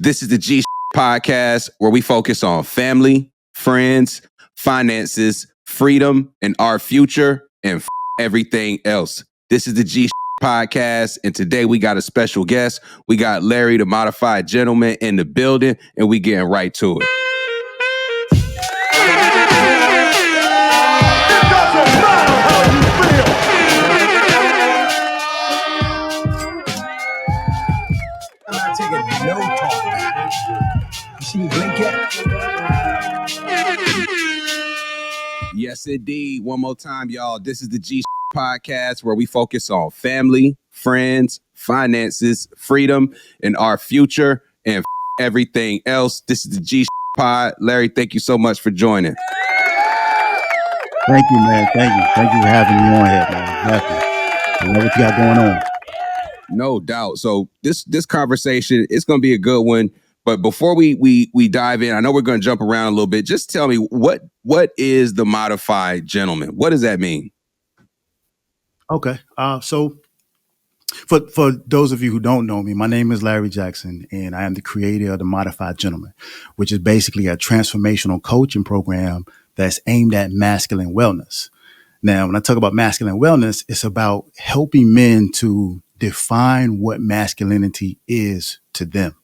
This is the G podcast where we focus on family, friends, finances, freedom, and our future, and everything else. This is the G podcast, and today we got a special guest. We got Larry, the modified gentleman, in the building, and we getting right to it. No talk. You see me blink yet? Yes, indeed. One more time, y'all. This is the G podcast where we focus on family, friends, finances, freedom, and our future, and everything else. This is the G pod. Larry, thank you so much for joining. Thank you, man. Thank you. Thank you for having me on here, man. Definitely. I love what you got going on. No doubt. So this conversation, it's going to be a good one. But before we dive in, I know we're going to jump around a little bit. Just tell me, what is the modified gentleman? What does that mean? Okay. So for those of you who don't know me, my name is Larry Jackson, and I am the creator of the Modified Gentleman, which is basically a transformational coaching program that's aimed at masculine wellness. Now, when I talk about masculine wellness, it's about helping men to define what masculinity is to them.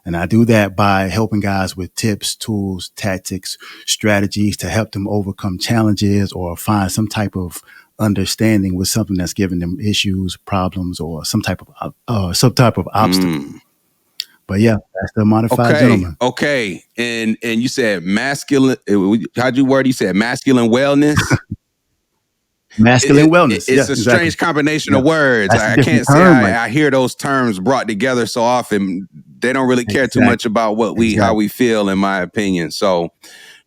And I do that by helping guys with tips, tools, tactics, strategies to help them overcome challenges or find some type of understanding with something that's giving them issues, problems, or some type of obstacle. But yeah, that's the modified gentleman. Okay. And you said masculine. How'd you word? You said masculine wellness. Masculine wellness. It's a strange combination of words. I can't say I hear those terms brought together so often. They don't really care too much about how we feel, in my opinion. So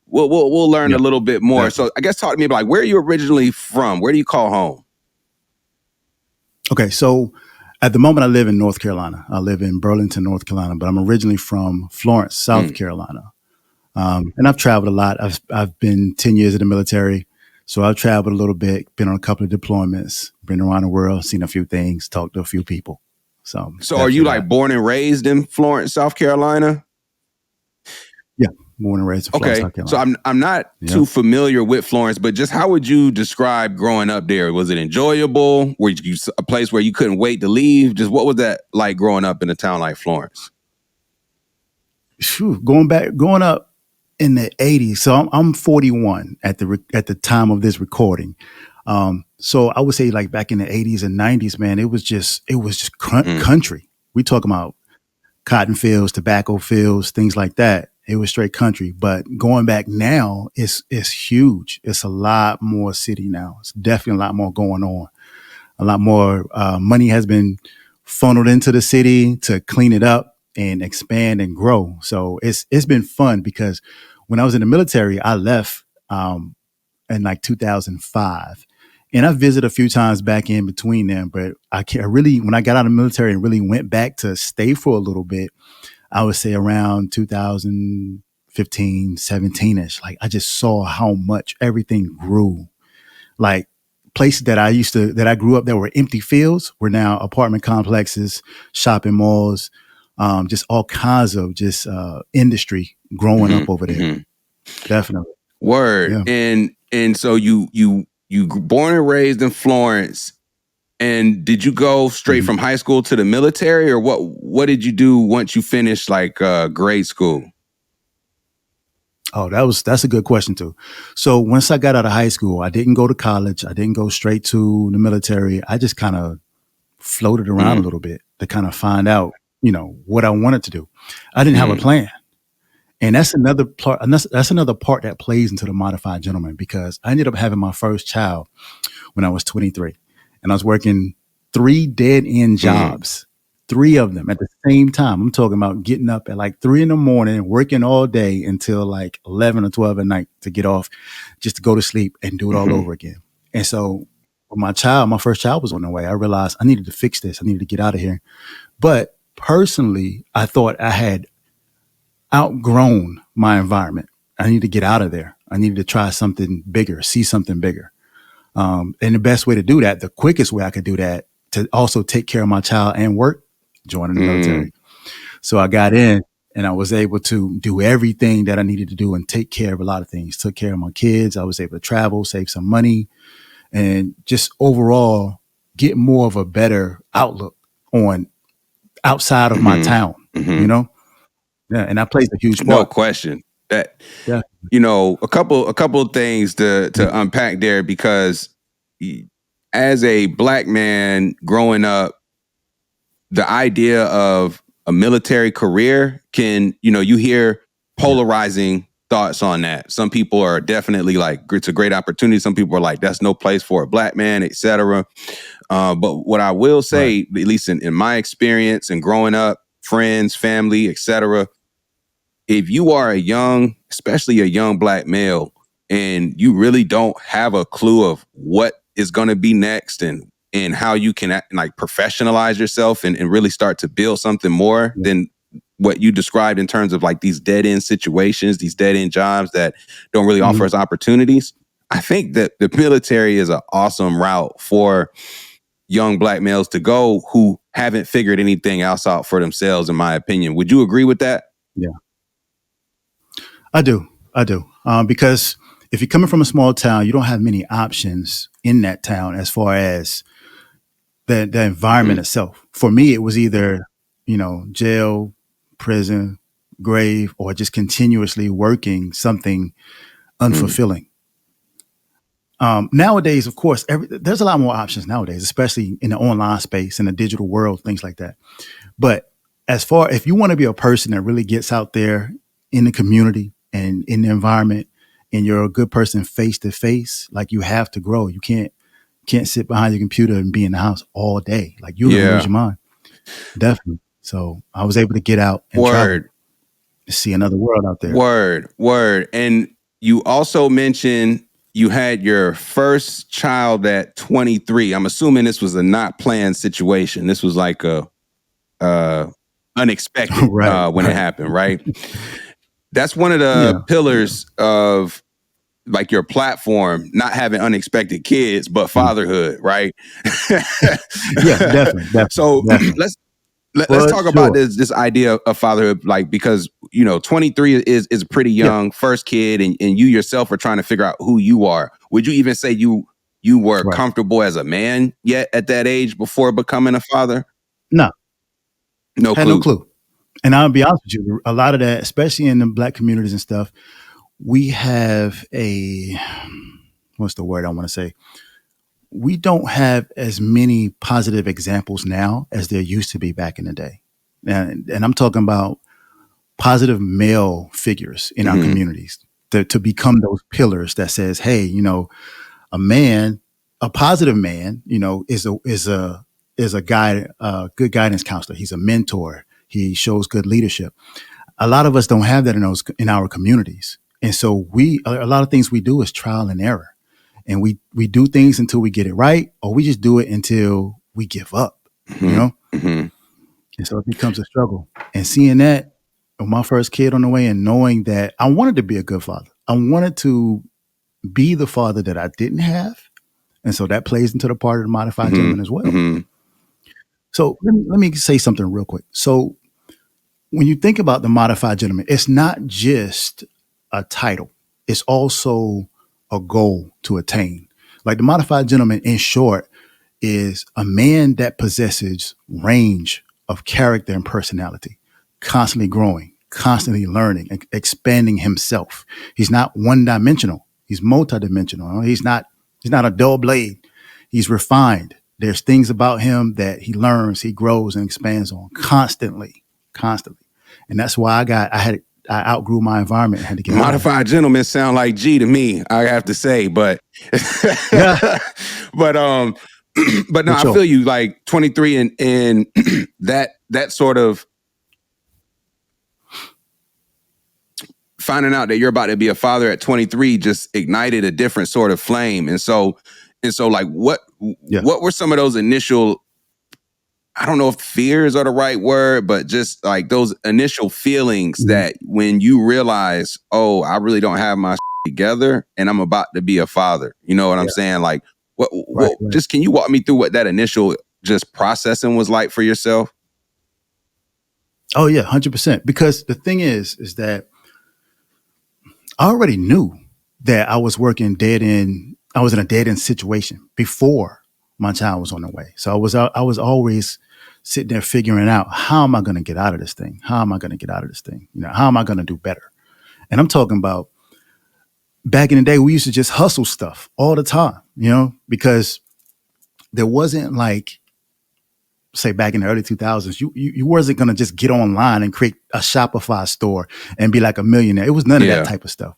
we'll learn a little bit more. So I guess talk to me about, like, where are you originally from? Where do you call home? Okay, so at the moment I live in North Carolina. I live in Burlington, North Carolina, but I'm originally from Florence, South Carolina. And I've traveled a lot. I've been 10 years in the military. So I've traveled a little bit, been on a couple of deployments, been around the world, seen a few things, talked to a few people. So are you like born and raised in Florence, South Carolina? Yeah, born and raised in Florence, South Carolina. So I'm not too familiar with Florence, but just how would you describe growing up there? Was it enjoyable? Were you a place where you couldn't wait to leave? Just what was that like growing up in a town like Florence? Growing up in the 80s. So I'm 41 at the time of this recording. So I would say, like, back in the 80s and 90s, man, it was just country. We talking about cotton fields, tobacco fields, things like that. It was straight country. But going back now, it's huge. It's a lot more city now. It's definitely a lot more going on. A lot more money has been funneled into the city to clean it up and expand and grow. So it's been fun, because when I was in the military, I left in like 2005. And I visited a few times back in between them, but when I got out of the military and really went back to stay for a little bit, I would say around 2015, 17-ish. Like, I just saw how much everything grew. Like, places that I grew up that were empty fields were now apartment complexes, shopping malls, just all kinds of industry growing up over there. Definitely. Word. Yeah. And so you born and raised in Florence, and did you go straight from high school to the military, or what did you do once you finished grade school? Oh, that's a good question too. So once I got out of high school, I didn't go to college. I didn't go straight to the military. I just kind of floated around a little bit to kind of find out, what I wanted to do. I didn't have a plan. And that's another part. And that's another part that plays into the modified gentleman, because I ended up having my first child when I was 23, and I was working 3 dead-end jobs, 3 of them at the same time. I'm talking about getting up at like 3 a.m, working all day until like 11 or 12 at night to get off, just to go to sleep and do it all over again. And so when my first child was on the way, I realized I needed to fix this. I needed to get out of here. But personally, I thought I had outgrown my environment. I needed to get out of there. I needed to try something bigger, see something bigger. And the best way to do that, the quickest way I could do that, to also take care of my child and work, joining the military. So I got in and I was able to do everything that I needed to do and take care of a lot of things. Took care of my kids. I was able to travel, save some money, and just overall get more of a better outlook on outside of my town, you know? Yeah, and that plays a huge No part. question. That Yeah. a couple of things to unpack there, because as a black man growing up, the idea of a military career can, you hear polarizing thoughts on that. Some people are definitely like, it's a great opportunity. Some people are like, that's no place for a black man, etc. But what I will say, at least in my experience and growing up, friends, family, etc., if you are especially a young black male, and you really don't have a clue of what is going to be next, and how you can like professionalize yourself and really start to build something more than what you described in terms of like these dead end situations, these dead end jobs that don't really offer us opportunities. I think that the military is an awesome route for young black males to go who haven't figured anything else out for themselves, in my opinion. Would you agree with that? Yeah, I do. Because if you're coming from a small town, you don't have many options in that town as far as the environment itself. For me, it was either, jail, prison, grave, or just continuously working something unfulfilling. Nowadays, of course, there's a lot more options nowadays, especially in the online space, in the digital world, things like that. But as far if you want to be a person that really gets out there in the community and in the environment, and you're a good person face to face, like you have to grow. You can't sit behind your computer and be in the house all day. Like you're gonna lose your mind. Definitely. So I was able to get out and travel to see another world out there. Word. And you also mentioned you had your first child at 23. I'm assuming this was a not planned situation. This was like a unexpected when it happened, right? That's one of the pillars of like your platform, not having unexpected kids, but fatherhood, right? Yeah, definitely. So definitely. let's talk about this idea of fatherhood, like, because 23 is a pretty young first kid, and you yourself are trying to figure out who you are. Would you even say you were comfortable as a man yet at that age before becoming a father? No. Had no clue. And I'll be honest with you, a lot of that, especially in the black communities and stuff, we have what's the word I want to say? We don't have as many positive examples now as there used to be back in the day. And I'm talking about positive male figures in our communities to become those pillars that says, hey, a man, a positive man, is a guy, a good guidance counselor. He's a mentor. He shows good leadership. A lot of us don't have that in our communities. And so a lot of things we do is trial and error. And we do things until we get it right, or we just do it until we give up, And so it becomes a struggle. And seeing that with my first kid on the way, and knowing that I wanted to be a good father. I wanted to be the father that I didn't have. And so that plays into the part of the modified gentleman as well. So let me say something real quick. So when you think about the modified gentleman, it's not just a title. It's also a goal to attain. Like the modified gentleman, in short, is a man that possesses range of character and personality, constantly growing, constantly learning, expanding himself. He's not one dimensional. He's multidimensional. He's not a dull blade. He's refined. There's things about him that he learns, he grows and expands on constantly. And that's why I outgrew my environment and had to get modified gentlemen sound like G to me, I have to say, but but no, I feel you. Like 23 and that sort of finding out that you're about to be a father at 23 just ignited a different sort of flame. And so like what were some of those initial, I don't know if fears are the right word, but just like those initial feelings that when you realize, oh, I really don't have my together and I'm about to be a father. You know what I'm saying? Like what just can you walk me through what that initial just processing was like for yourself? Oh yeah, 100%. Because the thing is that I already knew that I was working dead end. I was in a dead end situation before my child was on the way. So I was always sitting there figuring out, how am I going to get out of this thing? How am I going to get out of this thing? You know, how am I going to do better? And I'm talking about back in the day, we used to just hustle stuff all the time, you know, because there wasn't like, say back in the early 2000s, you wasn't going to just get online and create a Shopify store and be like a millionaire. It was none of that type of stuff.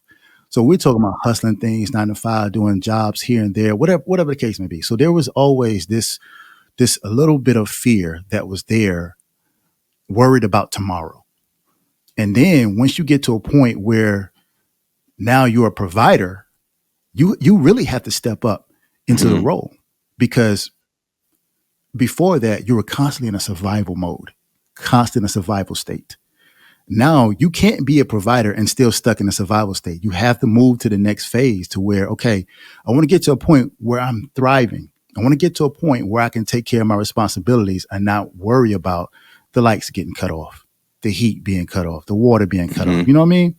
So we're talking about hustling things, 9 to 5, doing jobs here and there, whatever the case may be. So there was always this a little bit of fear that was there, worried about tomorrow. And then once you get to a point where now you're a provider, you really have to step up into the role, because before that you were constantly in a survival mode, constant in a survival state. Now you can't be a provider and still stuck in a survival state. You have to move to the next phase to where, okay, I want to get to a point where I'm thriving. I want to get to a point where I can take care of my responsibilities and not worry about the lights getting cut off, the heat being cut off, the water being cut off. You know what I mean?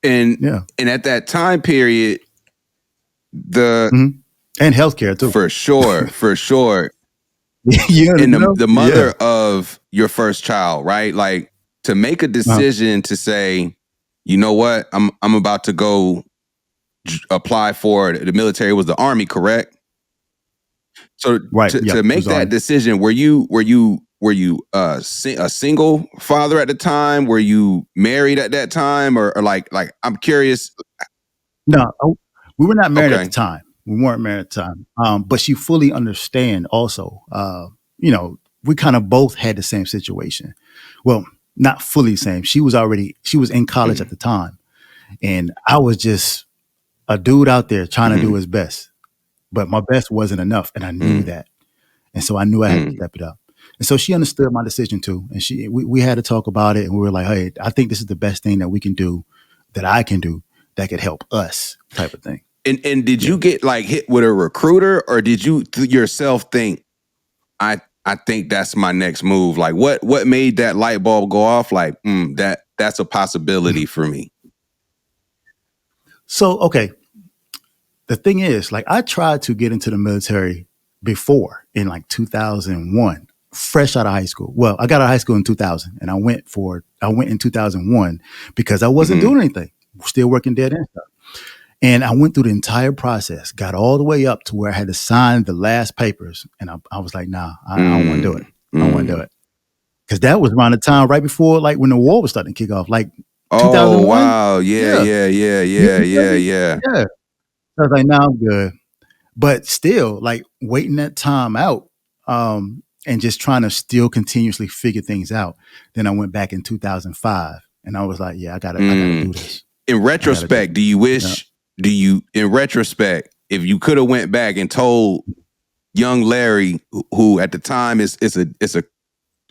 And at that time period, and healthcare too. For sure. Yeah, and the mother of your first child, right? Like, to make a decision to say, you know what, I'm about to go apply for the military. Was the Army, correct? So to make that decision, were you a single father at the time? Were you married at that time, or like I'm curious? No, we were not married at the time. We weren't married at the time. But she fully understand also. You know, we kind of both had the same situation. Well, not fully the same. She was in college at the time. And I was just a dude out there trying to do his best. But my best wasn't enough. And I knew that. And so I knew I had to step it up. And so she understood my decision too. And we had to talk about it. And we were like, hey, I think this is the best thing that we can do, that I can do, that could help us, type of thing. And did you get like hit with a recruiter, or did you yourself think, I think that's my next move? Like, what made that light bulb go off? Like, that's a possibility for me. So, okay. The thing is, like, I tried to get into the military before in like 2001, fresh out of high school. Well, I got out of high school in 2000, and I went in 2001 because I wasn't doing anything, still working dead end stuff. And I went through the entire process, got all the way up to where I had to sign the last papers. And I was like, nah, I don't want to do it. I don't want to do it. Because that was around the time right before, like, when the war was starting to kick off, like 2001. Oh, wow. Yeah. I was like, nah, I'm good. But still, like, waiting that time out and just trying to still continuously figure things out. Then I went back in 2005 and I was like, yeah, I gotta do this. In retrospect, do you wish... in retrospect, if you could have went back and told young Larry, who at the time it's a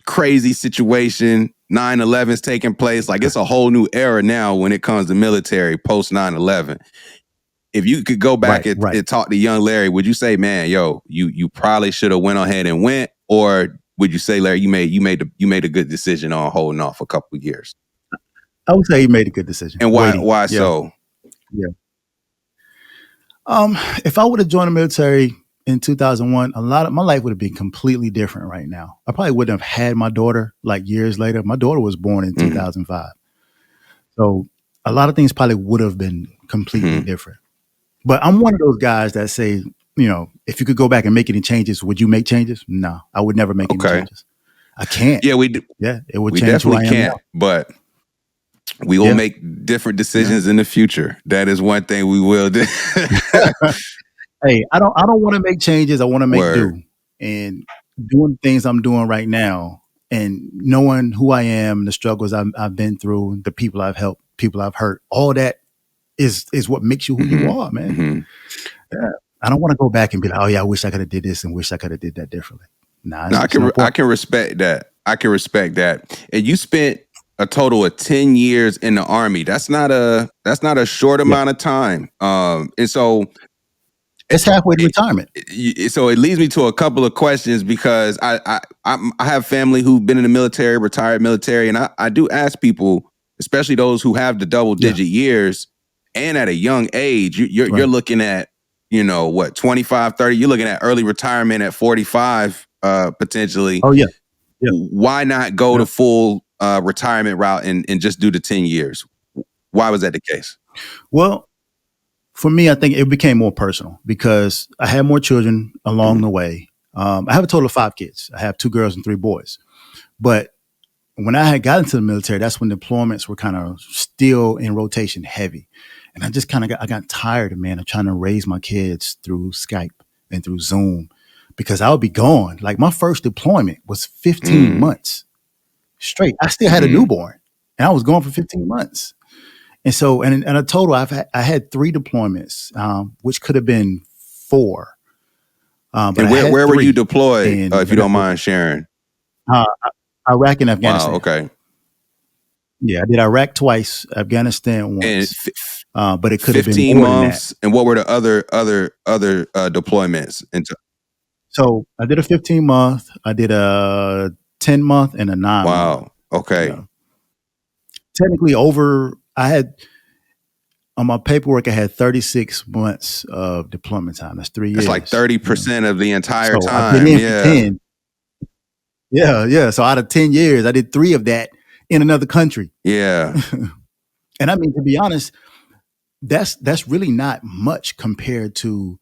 crazy situation, 9/11's taking place, like, it's a whole new era now when it comes to military post 9/11. If you could go back and talk to young Larry, would you say, man, yo, you probably should have went ahead and went, or would you say, Larry, you made a good decision on holding off a couple of years? I would say he made a good decision. And why so? Yeah. If I would have joined the military in 2001, a lot of my life would have been completely different right now. I probably wouldn't have had my daughter like years later. My daughter was born in 2005. So a lot of things probably would have been completely different. But I'm one of those guys that say, you know, if you could go back and make any changes, would you make changes? No, I would never make any changes. I can't. Yeah, it would we change definitely who I am can't, now. But we will make different decisions in the future. That is one thing we will do. Hey, I don't want to make changes. I want to make do. And doing things I'm doing right now, and knowing who I am, the struggles I've been through, the people I've helped, people I've hurt, all that is what makes you who you are, man. Yeah. I don't want to go back and be like, oh yeah, I wish I could have did this and wish I could have did that differently. Nah, I can respect that. I can respect that. And you spent a total of 10 years in the Army. That's not a short amount of time. And so It's halfway to retirement. So it leads me to a couple of questions because I have family who've been in the military, retired military, and I do ask people, especially those who have the double digit years and at a young age, you're looking at, what, 25, 30, you're looking at early retirement at 45, potentially. Oh yeah. Why not go the full retirement route and just do the 10 years? Why was that the case? Well, for me, I think it became more personal because I had more children along the way. I have a total of 5 kids. I have 2 girls and 3 boys. But when I had gotten to the military, that's when deployments were kind of still in rotation heavy. And I just kind of got tired, man, of trying to raise my kids through Skype and through Zoom because I would be gone. Like my first deployment was 15 months straight. I still had a newborn and I was gone for 15 months. And so, and in a total, I had 3 deployments, which could have been 4. But and where were you deployed, if you don't mind sharing? Iraq and Afghanistan. Wow, okay. Yeah, I did Iraq twice, Afghanistan once. But it could have been 15 more months. Than that. And what were the other deployments? So I did a 15-month, I did a 10-month, and a 9-month. Wow. Okay. Technically, I had on my paperwork, I had 36 months of deployment time. That's 3 years. It's like 30% of the entire time. I've been in for 10. Yeah. So out of 10 years, I did 3 of that in another country. Yeah. And I mean, to be honest, that's really not much compared to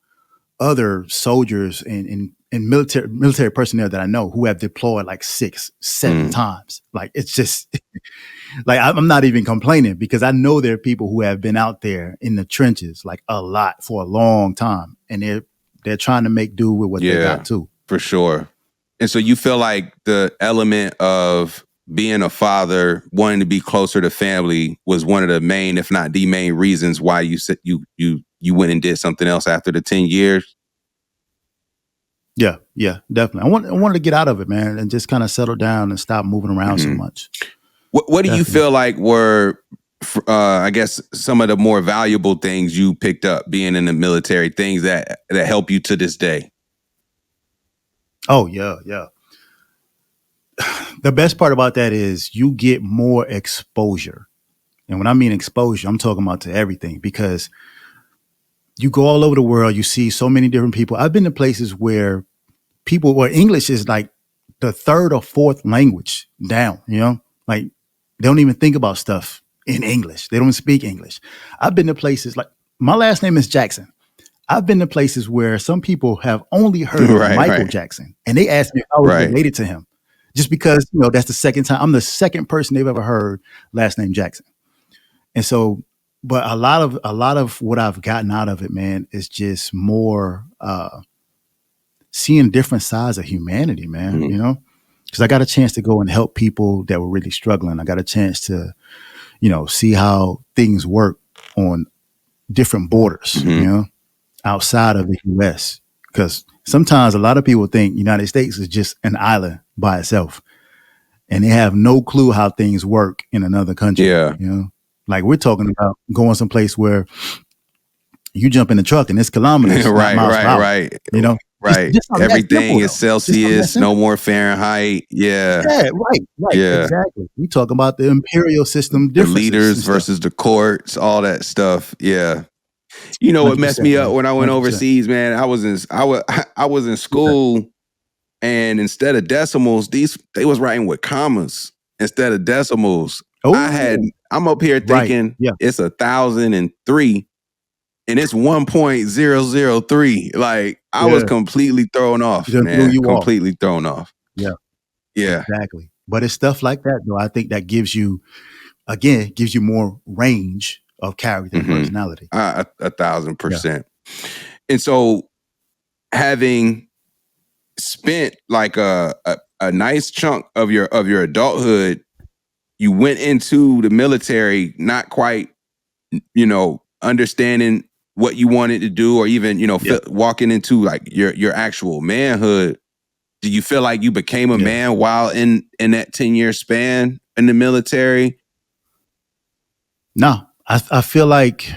other soldiers and military personnel that I know who have deployed like 6, 7 times. Like it's just like I'm not even complaining because I know there are people who have been out there in the trenches like a lot for a long time, and they're trying to make do with what they got too. For sure. And so you feel like the element of being a father, wanting to be closer to family, was one of the main, if not the main, reasons why you said you went and did something else after the 10 years? Yeah, definitely. I wanted to get out of it, man, and just kind of settle down and stop moving around so much. What do you feel like were, I guess, some of the more valuable things you picked up being in the military, things that help you to this day? Oh, yeah. The best part about that is you get more exposure. And when I mean exposure, I'm talking about to everything, because you go all over the world, you see so many different people. I've been to places where English is like the 3rd or 4th language down, like they don't even think about stuff in English. They don't speak English. I've been to places like, my last name is Jackson. I've been to places where some people have only heard of Michael Jackson, and they asked me if I was related to him, just because that's the second time. I'm the second person they've ever heard last name Jackson, and so. But a lot of what I've gotten out of it, man, is just more seeing different sides of humanity, man. Because I got a chance to go and help people that were really struggling. I got a chance to, see how things work on different borders, outside of the U.S. Because sometimes a lot of people think United States is just an island by itself, and they have no clue how things work in another country. Yeah. Like we're talking about going someplace where you jump in the truck and it's kilometers, not miles per hour. Right. Just everything is Celsius, no more Fahrenheit. Yeah. Yeah, right. Yeah. Exactly. We talk about the imperial system differences. The leaders versus the courts, all that stuff. Yeah. What messed me up when I went 100%. Overseas, man, I was in school, and instead of decimals, they was writing with commas instead of decimals. I'm up here thinking it's 1,003 and it's 1.003. Like I was completely thrown off, man. Completely thrown off. Yeah. Exactly. But it's stuff like that, though. I think that gives you more range of character and personality. 1,000%. And so, having spent like a nice chunk of your adulthood, you went into the military not quite, understanding what you wanted to do, or even, walking into like your actual manhood. Do you feel like you became a man while in that 10-year span in the military? No, I feel like,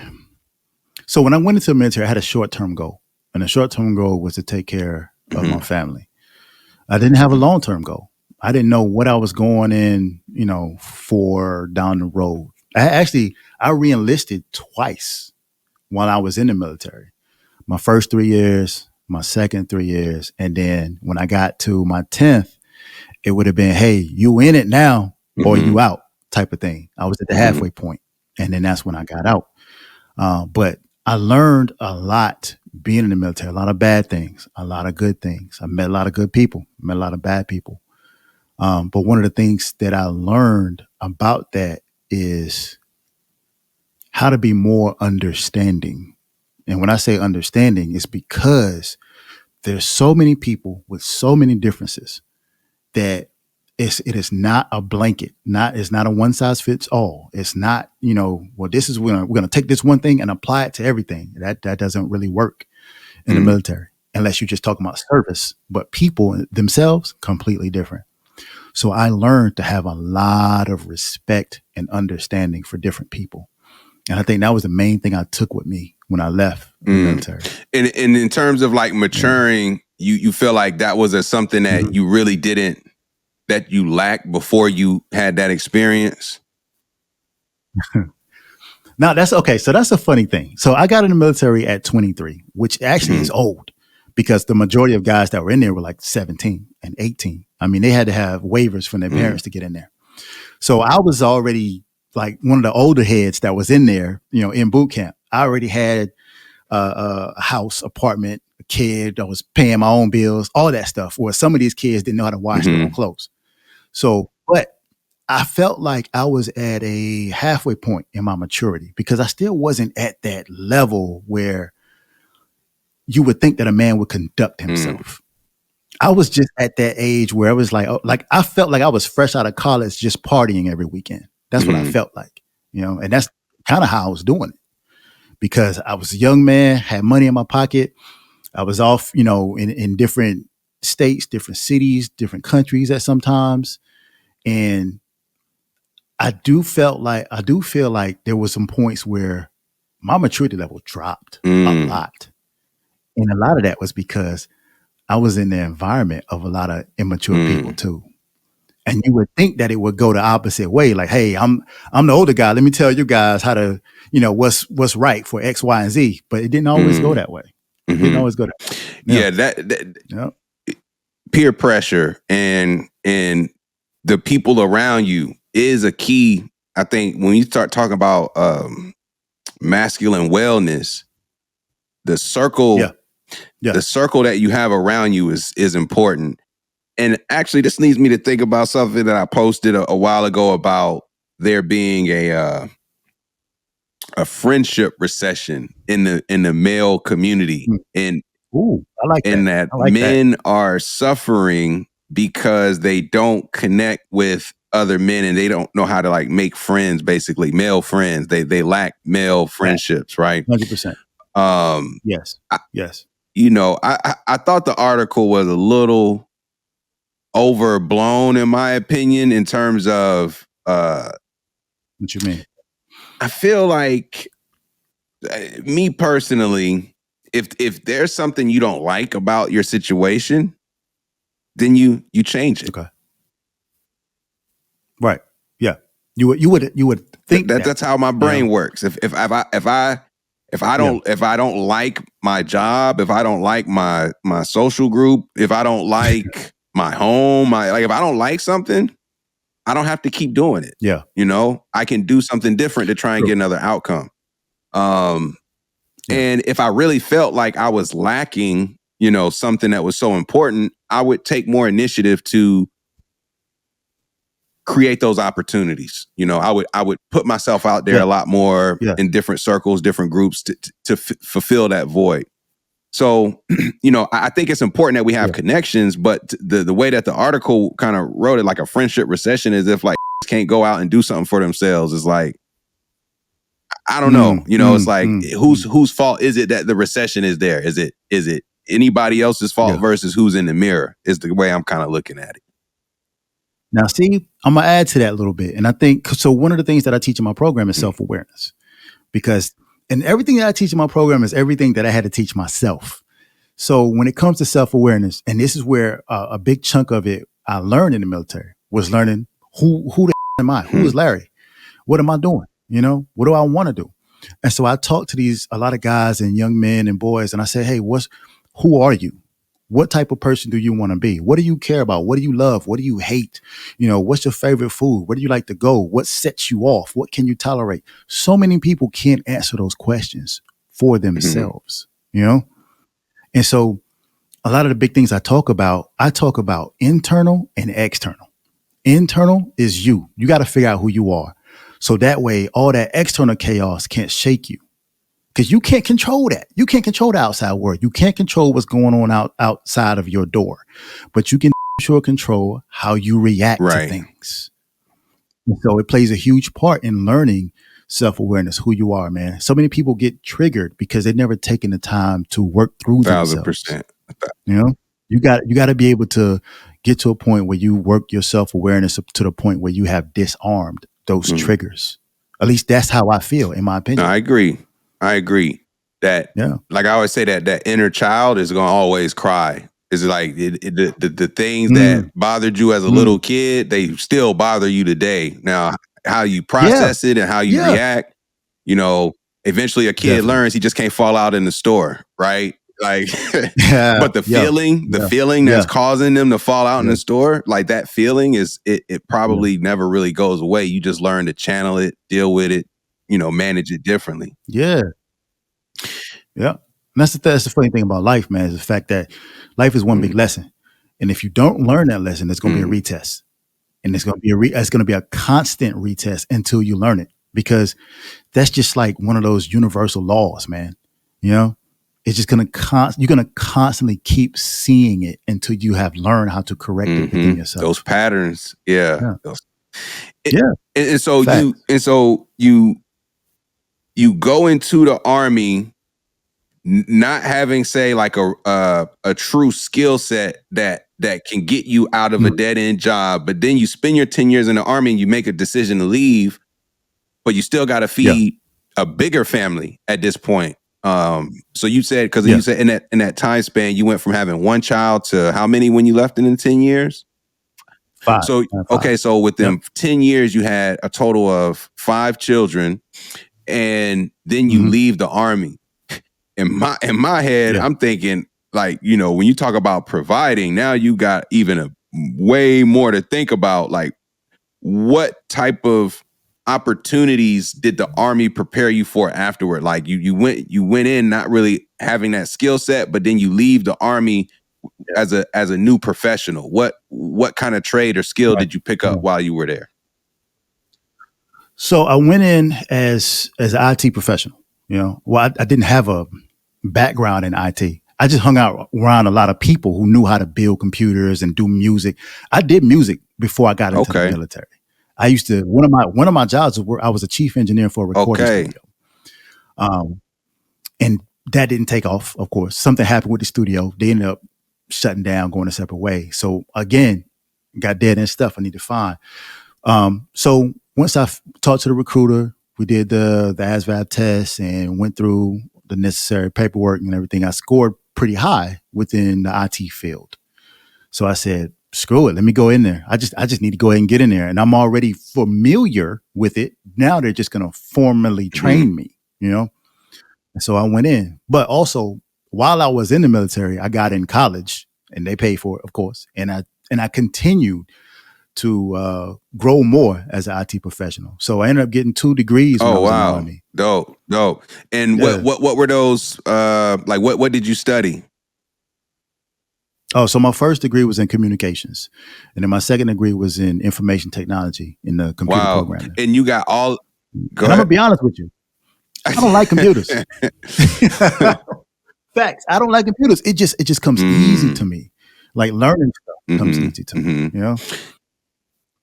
so when I went into the military, I had a short-term goal. And the short-term goal was to take care of my family. I didn't have a long-term goal. I didn't know what I was going in, for down the road. I re-enlisted twice while I was in the military. My first 3 years, my second 3 years, and then when I got to my 10th, it would have been, hey, you in it now or you out type of thing. I was at the halfway point, and then that's when I got out. But I learned a lot being in the military, a lot of bad things, a lot of good things. I met a lot of good people, met a lot of bad people. But one of the things that I learned about that is how to be more understanding. And when I say understanding, it's because there's so many people with so many differences that it is not a blanket. It's not a one size fits all. It's not, this is we're gonna take this one thing and apply it to everything. That doesn't really work in the military unless you're just talking about service. But people themselves completely different. So I learned to have a lot of respect and understanding for different people. And I think that was the main thing I took with me when I left the military. And in terms of like maturing, you feel like that was something that you really didn't, that you lacked before you had that experience? Now that's okay. So that's a funny thing. So I got in the military at 23, which actually is old because the majority of guys that were in there were like 17 and 18. I mean, they had to have waivers from their parents to get in there. So I was already like one of the older heads that was in there, in boot camp. I already had a house, apartment, a kid. I was paying my own bills, all that stuff. Where some of these kids didn't know how to wash their own clothes. So, but I felt like I was at a halfway point in my maturity because I still wasn't at that level where you would think that a man would conduct himself. I was just at that age where I was like, I felt like I was fresh out of college, just partying every weekend. That's what I felt like, and that's kind of how I was doing it because I was a young man, had money in my pocket. I was off, in different states, different cities, different countries at sometimes. And I do feel like there was some points where my maturity level dropped a lot. And a lot of that was because I was in the environment of a lot of immature people too. And you would think that it would go the opposite way. Like, hey, I'm the older guy. Let me tell you guys how to, what's right for X, Y, and Z. But it didn't always go that way. It didn't always go that way. Yeah, that peer pressure and the people around you is a key. I think when you start talking about masculine wellness, the circle, the circle that you have around you is important. And actually, this leads me to think about something that I posted a while ago about there being a friendship recession in the male community, and I like that men are suffering because they don't connect with other men and they don't know how to like make friends. Basically, male friends. They lack male friendships, right? 100%. Yes. Yes. I thought the article was a little overblown in my opinion in terms of what you mean? I feel like me personally, if there's something you don't like about your situation, then you change it. Okay. Right. Yeah. You would think that's how my brain works. If I don't like my job, if I don't like my social group, if I don't like my home, if I don't like something, I don't have to keep doing it. Yeah. I can do something different to try and get another outcome. And if I really felt like I was lacking, something that was so important, I would take more initiative to create those opportunities. I would put myself out there a lot more in different circles, different groups to fulfill that void. So, I think it's important that we have connections, but the way that the article kind of wrote it, like a friendship recession, is if like can't go out and do something for themselves. It's like, I don't know. It's like whose fault is it that the recession is there? Is it anybody else's fault versus who's in the mirror? Is the way I'm kind of looking at it. Now, see, I'm gonna add to that a little bit, and I think so. One of the things that I teach in my program is self-awareness, because and everything that I teach in my program is everything that I had to teach myself. So when it comes to self-awareness, and this is where a big chunk of it I learned in the military was learning who the am I? Who is Larry? What am I doing? You know, what do I want to do? And so I talked to a lot of guys and young men and boys, and I said, hey, who are you? What type of person do you want to be? What do you care about? What do you love? What do you hate? You know, what's your favorite food? Where do you like to go? What sets you off? What can you tolerate? So many people can't answer those questions for themselves, you know? And so a lot of the big things I talk about internal and external. Internal is you. You got to figure out who you are. So that way, all that external chaos can't shake you because you can't control that. You can't control the outside world. You can't control what's going on outside of your door, but you can sure control how you react to things. And so it plays a huge part in learning self-awareness, who you are, man. So many people get triggered because they've never taken the time to work through themselves. 1,000%. You know, you got to be able to get to a point where you work your self-awareness up to the point where you have disarmed those triggers. At least that's how I feel, in my opinion. No, I agree that, like I always say, that inner child is going to always cry. It's like the things that bothered you as a little kid, they still bother you today. Now, how you process it and how you react, you know, eventually a kid learns he just can't fall out in the store, right? Like, but the feeling that's causing them to fall out in the store, like that feeling it probably never really goes away. You just learn to channel it, deal with it, you know, manage it differently. Yeah. And that's the funny thing about life, man, is the fact that life is one big lesson. And if you don't learn that lesson, it's going to be a retest. And it's going to be a constant retest until you learn it, because that's just like one of those universal laws, man. You know, it's just going to you're going to constantly keep seeing it until you have learned how to correct it within yourself. Those patterns. And so you go into the Army not having, say, like a true skill set that can get you out of a dead end job, but then you spend your 10 years in the Army and you make a decision to leave, but you still got to feed a bigger family at this point. So you said, because you said in that time span, you went from having one child to how many when you left in 10 years? 5. So, okay. So within 10 years, you had a total of 5 children, and then you leave the Army. In my head, I'm thinking, like, you know, when you talk about providing, now you got even a way more to think about. Like, what type of opportunities did the Army prepare you for afterward? Like, you went in not really having that skill set, but then you leave the Army as a new professional. What kind of trade or skill did you pick up while you were there? So I went in as an IT professional. You know, well, I didn't have a background in IT. I just hung out around a lot of people who knew how to build computers and do music. I did music before I got into the military. I used to, one of my jobs was I was a chief engineer for a recording studio. And that didn't take off, of course. Something happened with the studio. They ended up shutting down, going a separate way. So again, got dead end stuff I need to find. So once I talked to the recruiter, we did the ASVAB test and went through the necessary paperwork and everything. I scored pretty high within the IT field. So I said, screw it, let me go in there. I just need to go ahead and get in there. And I'm already familiar with it. Now they're just going to formally train me, you know? And so I went in. But also, while I was in the military, I got in college, and they paid for it, of course. And I continued to grow more as an IT professional. So I ended up getting 2 degrees when I was in the Army. Dope. And what were those, like what did you study? Oh, so my first degree was in communications. And then my second degree was in information technology in the computer programming. And you got all... I'm going to be honest with you. I don't like computers. Facts. I don't like computers. It just comes easy to me. Like learning stuff comes easy to me, you know?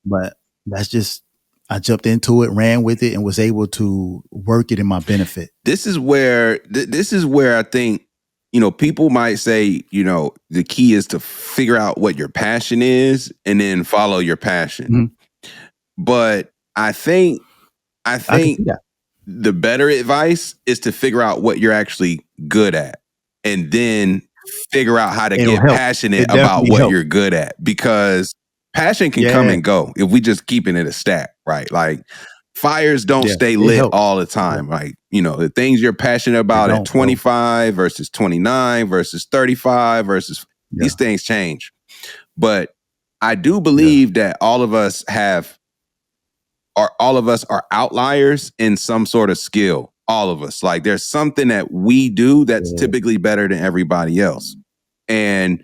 But that's just, I jumped into it, ran with it, and was able to work it in my benefit. This is where I think, you know, people might say, you know, the key is to figure out what your passion is and then follow your passion. But I think the better advice is to figure out what you're actually good at and then figure out how to It'll get help. passionate It about definitely what helps. you're good at, because passion can come Yeah, and go if we just keeping it a stack, right? Like fires don't yeah, stay it lit helps. all the time. Like, the things you're passionate They about at don't, bro. 25 versus 29 versus 35 versus Yeah, these things change. But I do yeah, believe that all of us are outliers in some sort of skill. All of us. Like there's something that we do that's yeah, typically better than everybody else. And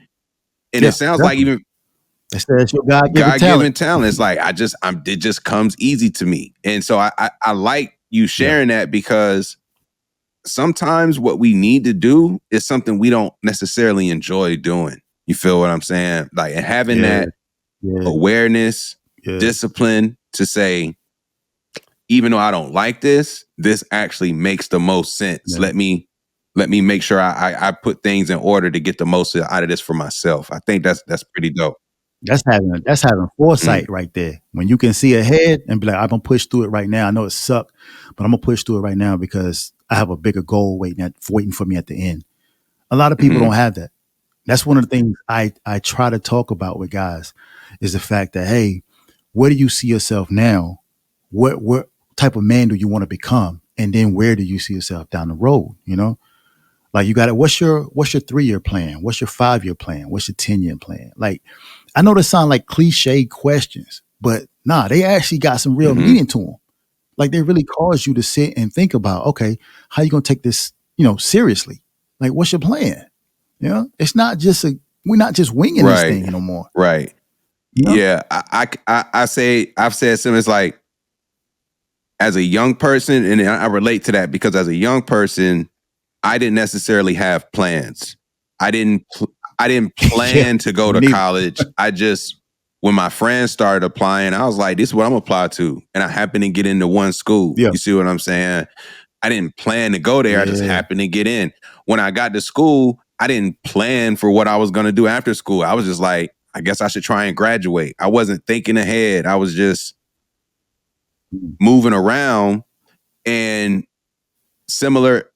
it yeah, sounds like definitely. even That's your God-given talent. God-given talent. It's like it just comes easy to me. And so I like you Yeah, sharing that, because sometimes what we need to do is something we don't necessarily enjoy doing. You feel what I'm saying? Like, and having yeah, that yeah, awareness, yeah, discipline to say, even though I don't like this actually makes the most sense. yeah. Let me make sure I put things in order to get the most out of this for myself. I think that's pretty dope. That's having Mm, foresight right there. When you can see ahead and be like, I'm gonna push through it right now. I know it sucked, but I'm gonna push through it right now because I have a bigger goal waiting for me at the end. A lot of people mhm, don't have that. That's one of the things I try to talk about with guys is the fact that, hey, where do you see yourself now? What type of man do you want to become? And then where do you see yourself down the road? Like you got it. What's your 3-year plan? What's your 5-year plan? What's your 10-year plan? Like, I know they sound like cliche questions, but nah, they actually got some real mhm. meaning to them. Like they really cause you to sit and think about, okay, how you gonna take this, seriously? Like, what's your plan? It's not just we're not just winging this Right, thing no more. right. You know? Yeah, I say I've said something. It's like, as a young person, and I relate to that, because as a young person, I didn't necessarily have plans. I didn't I didn't Yeah, plan to go me to neither. college. I just, when my friends started applying, I was like, this is what I'm gonna apply to. And I happened to get into one school. Yeah, You see what I'm saying? I didn't plan to go there. I just yeah, happened to get in. When I got to school, I didn't plan for what I was gonna do after school. I was just like, I guess I should try and graduate. I wasn't thinking ahead. I was just mm, moving around. And similar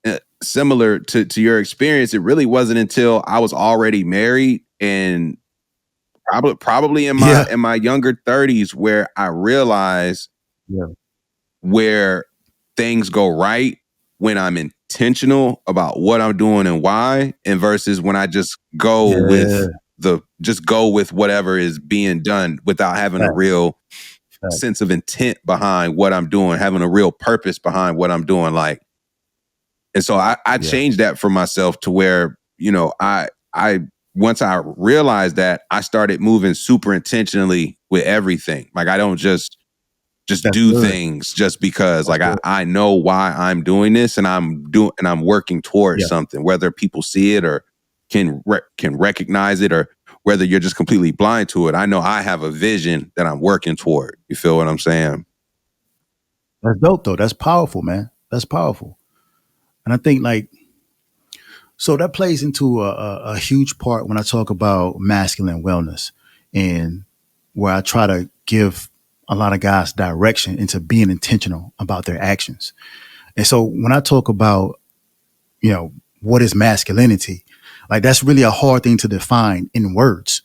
to your experience, it really wasn't until I was already married, and probably in my yeah, younger 30s, where I realized yeah, where things go right when I'm intentional about what I'm doing and why, and versus when I yeah. just go with whatever is being done without having a Facts, real facts. sense of intent behind what I'm doing, having a real purpose behind what I'm doing. Like, and so I Yeah, changed that for myself to where, I once I realized that, I started moving super intentionally with everything. Like, I don't just that's do good. things just because. That's Like, good. I know why I'm doing this, and I'm working towards Yeah, something, whether people see it or can recognize it, or whether you're just completely blind to it. I know I have a vision that I'm working toward. You feel what I'm saying? that's dope though. That's powerful, man. That's powerful. And I think like so that plays into a huge part when I talk about masculine wellness and where I try to give a lot of guys direction into being intentional about their actions. And so when I talk about, what is masculinity, like that's really a hard thing to define in words.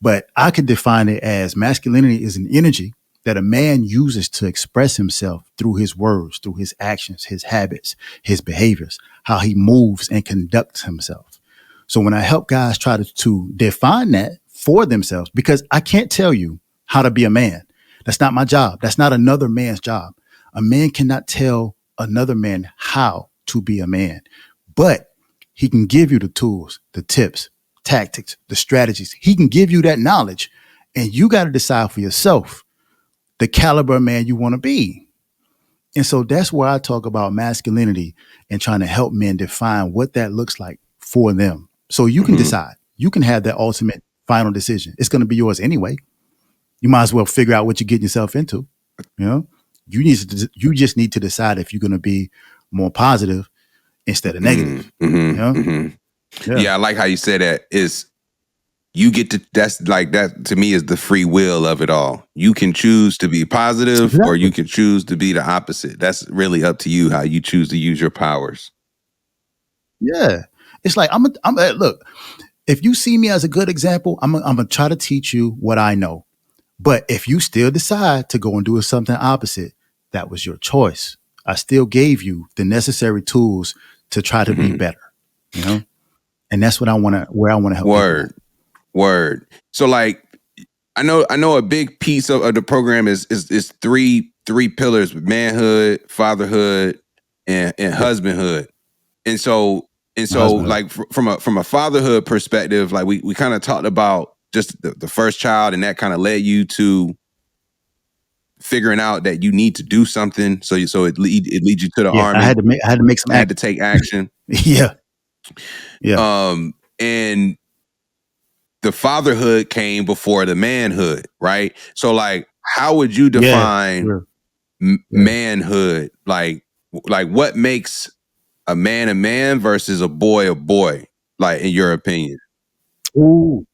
But I could define it as masculinity is an energy that a man uses to express himself through his words, through his actions, his habits, his behaviors, how he moves and conducts himself. So when I help guys try to define that for themselves, because I can't tell you how to be a man. That's not my job. That's not another man's job. A man cannot tell another man how to be a man, but he can give you the tools, the tips, tactics, the strategies. He can give you that knowledge, and you got to decide for yourself the caliber of man you want to be. And so that's where I talk about masculinity and trying to help men define what that looks like for them. So you can Hmm. decide. You can have that ultimate final decision. It's going to be yours anyway. You might as well figure out what you're getting yourself into. You know, you just need to decide if you're going to be more positive instead of Hmm. negative. Hmm. You know? Hmm. Yeah. Yeah, I like how you say that. Is you get to That's like, that to me is the free will of it all. You can choose to be positive, or you Exactly. can choose to be the opposite. That's really up to you how you choose to use your powers. Yeah. It's like look. If you see me as a good example, I'm gonna try to teach you what I know. But if you still decide to go and do something opposite, that was your choice. I still gave you the necessary tools to try to be better. You know, and that's what where I want to help people. Word. So like, I know a big piece of the program is three pillars: manhood, fatherhood, and husbandhood. And so like from a fatherhood perspective, like we kind of talked about just the first child, and that kind of led you to figuring out that you need to do something. So it leads you to the army. I had to make some. I had to take action. Yeah. And the fatherhood came before the manhood, right? So like, how would you define manhood? Like what makes a man versus a boy, like in your opinion? Oh.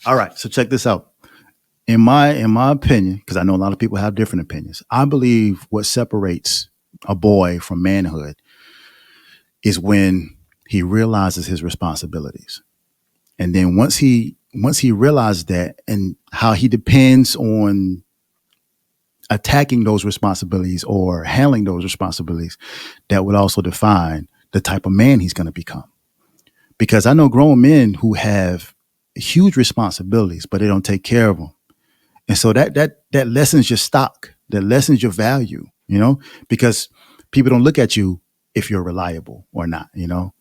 All right. So check this out. In my opinion, because I know a lot of people have different opinions, I believe what separates a boy from manhood is when he realizes his responsibilities. And then once he realizes that, and how he depends on attacking those responsibilities or handling those responsibilities, that would also define the type of man he's going to become. Because I know grown men who have huge responsibilities, but they don't take care of them. And so that lessens your stock, that lessens your value, you know, because people don't look at you if you're reliable or not, you know.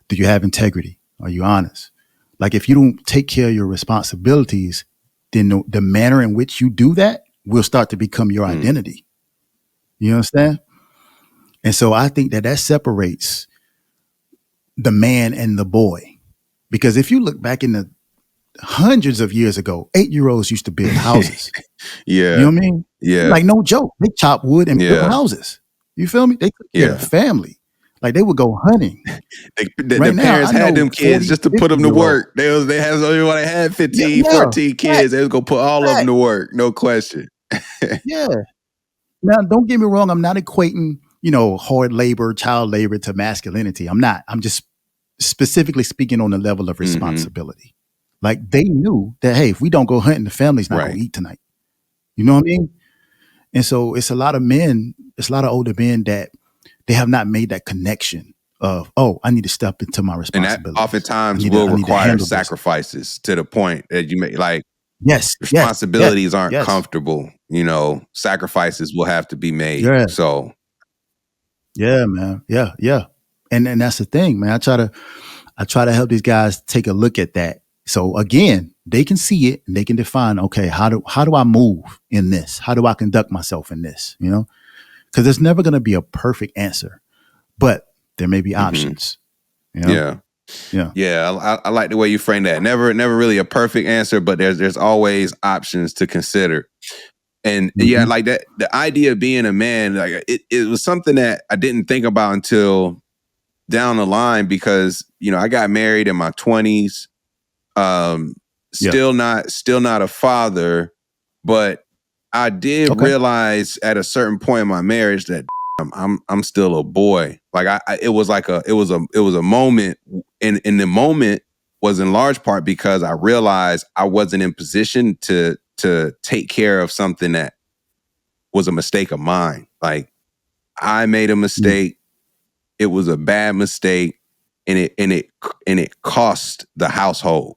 Do you have integrity? Are you honest? Like if you don't take care of your responsibilities, then the manner in which you do that will start to become your identity. You understand? And so I think that separates the man and the boy. Because if you look back in the hundreds of years ago, 8-year-olds used to build houses. Yeah. You know what I mean? Yeah. Like no joke. They chop wood and build houses. You feel me? They took care of the family. Like they would go hunting. The parents had them kids just to put them to work. They had everybody had 15, 14 kids. They was gonna put all of them to work. No question. Yeah. Now, don't get me wrong. I'm not equating, you know, hard labor, child labor to masculinity. I'm not. I'm just specifically speaking on the level of responsibility. Like they knew that, hey, if we don't go hunting, the family's not going to eat tonight. You know what I mean? And so it's a lot of men, it's a lot of older men that they have not made that connection of, oh, I need to step into my responsibility. And that oftentimes will require sacrifices to the point that you make, like, responsibilities aren't comfortable. You know, sacrifices will have to be made. Yeah. So, yeah, man. Yeah. And that's the thing, man. I try to help these guys take a look at that. So again, they can see it and they can define, okay, how do I move in this? How do I conduct myself in this? You know, because there's never going to be a perfect answer, but there may be options. You know? Yeah. I like the way you frame that. Never really a perfect answer, but there's always options to consider. And yeah, like that, the idea of being a man, like it was something that I didn't think about until down the line, because, you know, I got married in my 20s. Still not a father, but I did realize at a certain point in my marriage that I'm still a boy. Like it was a moment, and the moment was in large part because I realized I wasn't in position to take care of something that was a mistake of mine. Like I made a mistake. It was a bad mistake, and it cost the household.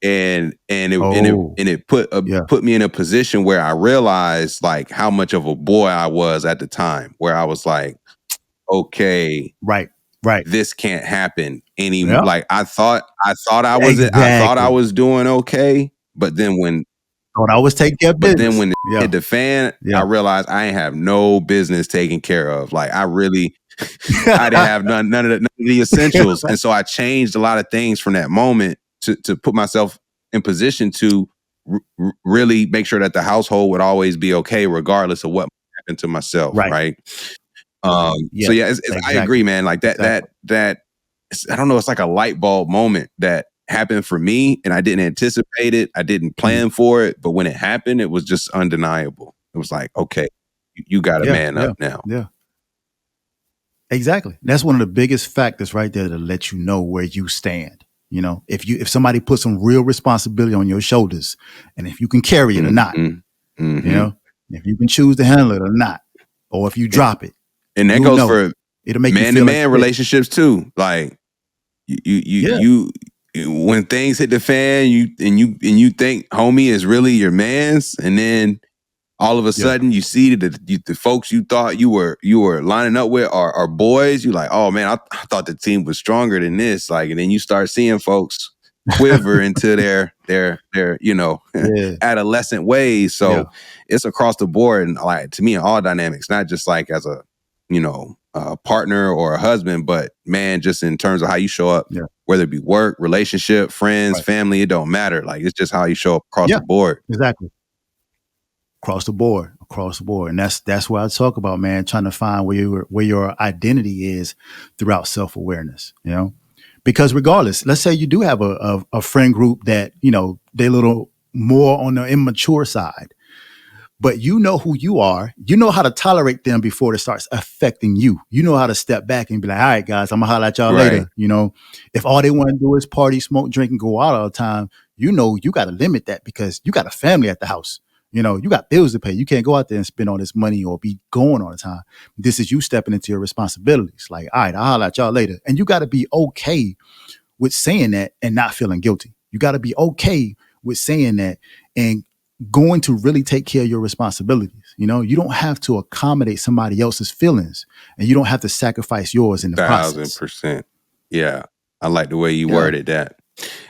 and it put me in a position where I realized like how much of a boy I was at the time, where I was like, okay, right, this can't happen anymore. Like I thought I was I thought I was doing okay, but then when I was taking care of business. But then when it hit the fan, I realized I ain't have no business taken care of. Like I didn't have none of the essentials. And so I changed a lot of things from that moment to put myself in position to really make sure that the household would always be okay, regardless of what happened to myself. Right. So yeah, I agree, man. Like that I don't know. It's like a light bulb moment that happened for me, and I didn't anticipate it. I didn't plan for it, but when it happened, it was just undeniable. It was like, okay, you got to man up now. Yeah. Exactly. That's one of the biggest factors right there to let you know where you stand. You know, if somebody puts some real responsibility on your shoulders, and if you can carry it or not, Mm-hmm. you Mm-hmm. know, if you can choose to handle it or not, or if you drop it, And that you'll goes know. for It'll make you man to feel like man a bitch. relationships too. Like Yeah, when things hit the fan, you think homie is really your man's, and then all of a yeah, sudden you see that the folks you thought you were lining up with are boys. You like, oh man, I thought the team was stronger than this. Like, and then you start seeing folks quiver into their yeah, adolescent ways. yeah, So it's across the board, and like to me in all dynamics, not just like as a a partner or a husband, but man, just in terms of how you show up, yeah. whether it be work, relationship, friends, Right. family, it don't matter. Like it's just how you show up across Yeah, the board. exactly. Across the board, and that's where I talk about, man, trying to find where your identity is throughout self awareness. You know, because regardless, let's say you do have a friend group that they're a little more on the immature side, but you know who you are. You know how to tolerate them before it starts affecting you. You know how to step back and be like, all right, guys, I'm gonna holler at y'all Right. later. You know, if all they want to do is party, smoke, drink, and go out all the time, you know, you got to limit that because you got a family at the house. You know, you got bills to pay. You can't go out there and spend all this money or be going all the time. This is you stepping into your responsibilities. Like, all right, I'll holler at y'all later. And you got to be okay with saying that and not feeling guilty. You got to be okay with saying that and going to really take care of your responsibilities. You know, you don't have to accommodate somebody else's feelings, and you don't have to sacrifice yours in the process. 1,000%. Yeah. I like the way you Yeah. worded that.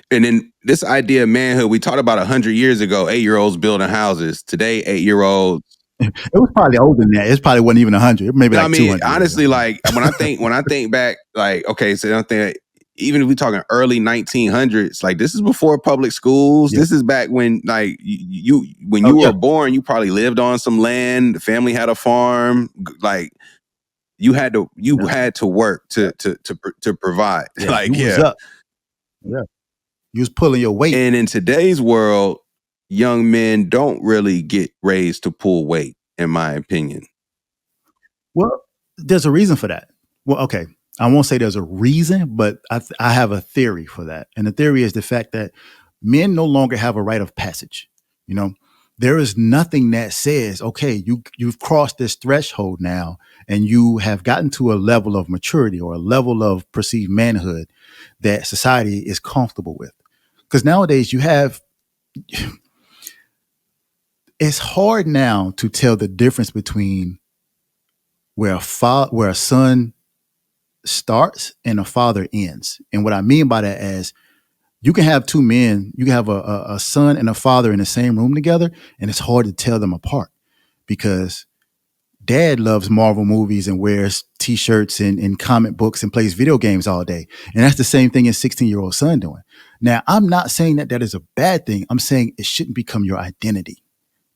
And then this idea of manhood, we talked about 100 years ago, 8-year-olds building houses. Today, 8-year-olds. It was probably older than that. It probably wasn't even 100, maybe I like mean, 200 years honestly, ago. like when I think back, like, okay, so I think even if we're talking early 1900s, like this is before public schools. Yeah. This is back when like when Oh, you yeah. were born, you probably lived on some land. The family had a farm. Like you had Yeah. to work Yeah. to provide. Yeah. You Like, was yeah. up. Yeah. You was pulling your weight. And in today's world, young men don't really get raised to pull weight, in my opinion. Well, there's a reason for that. Well, okay. I won't say there's a reason, but I have a theory for that. And the theory is the fact that men no longer have a rite of passage. You know, there is nothing that says, okay, you've crossed this threshold now and you have gotten to a level of maturity or a level of perceived manhood that society is comfortable with. Because nowadays it's hard now to tell the difference between where a son starts and a father ends. And what I mean by that is you can have two men, you can have a son and a father in the same room together, and it's hard to tell them apart because dad loves Marvel movies and wears t-shirts and comic books and plays video games all day. And that's the same thing his 16-year-old son doing. Now, I'm not saying that that is a bad thing. I'm saying it shouldn't become your identity.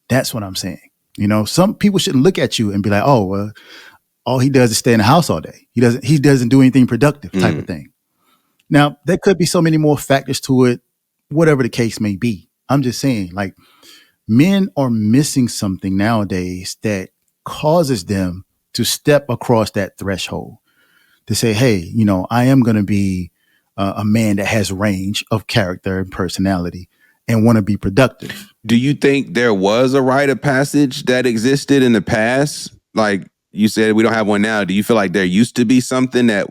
That's what I'm saying. You know, some people shouldn't look at you and be like, oh, well, all he does is stay in the house all day. He doesn't do anything productive type of thing. Now, there could be so many more factors to it, whatever the case may be. I'm just saying, like, men are missing something nowadays that causes them to step across that threshold to say, hey, you know, I am going to be a man that has range of character and personality and want to be productive. Do you think there was a rite of passage that existed in the past? Like you said, we don't have one now. Do you feel like there used to be something that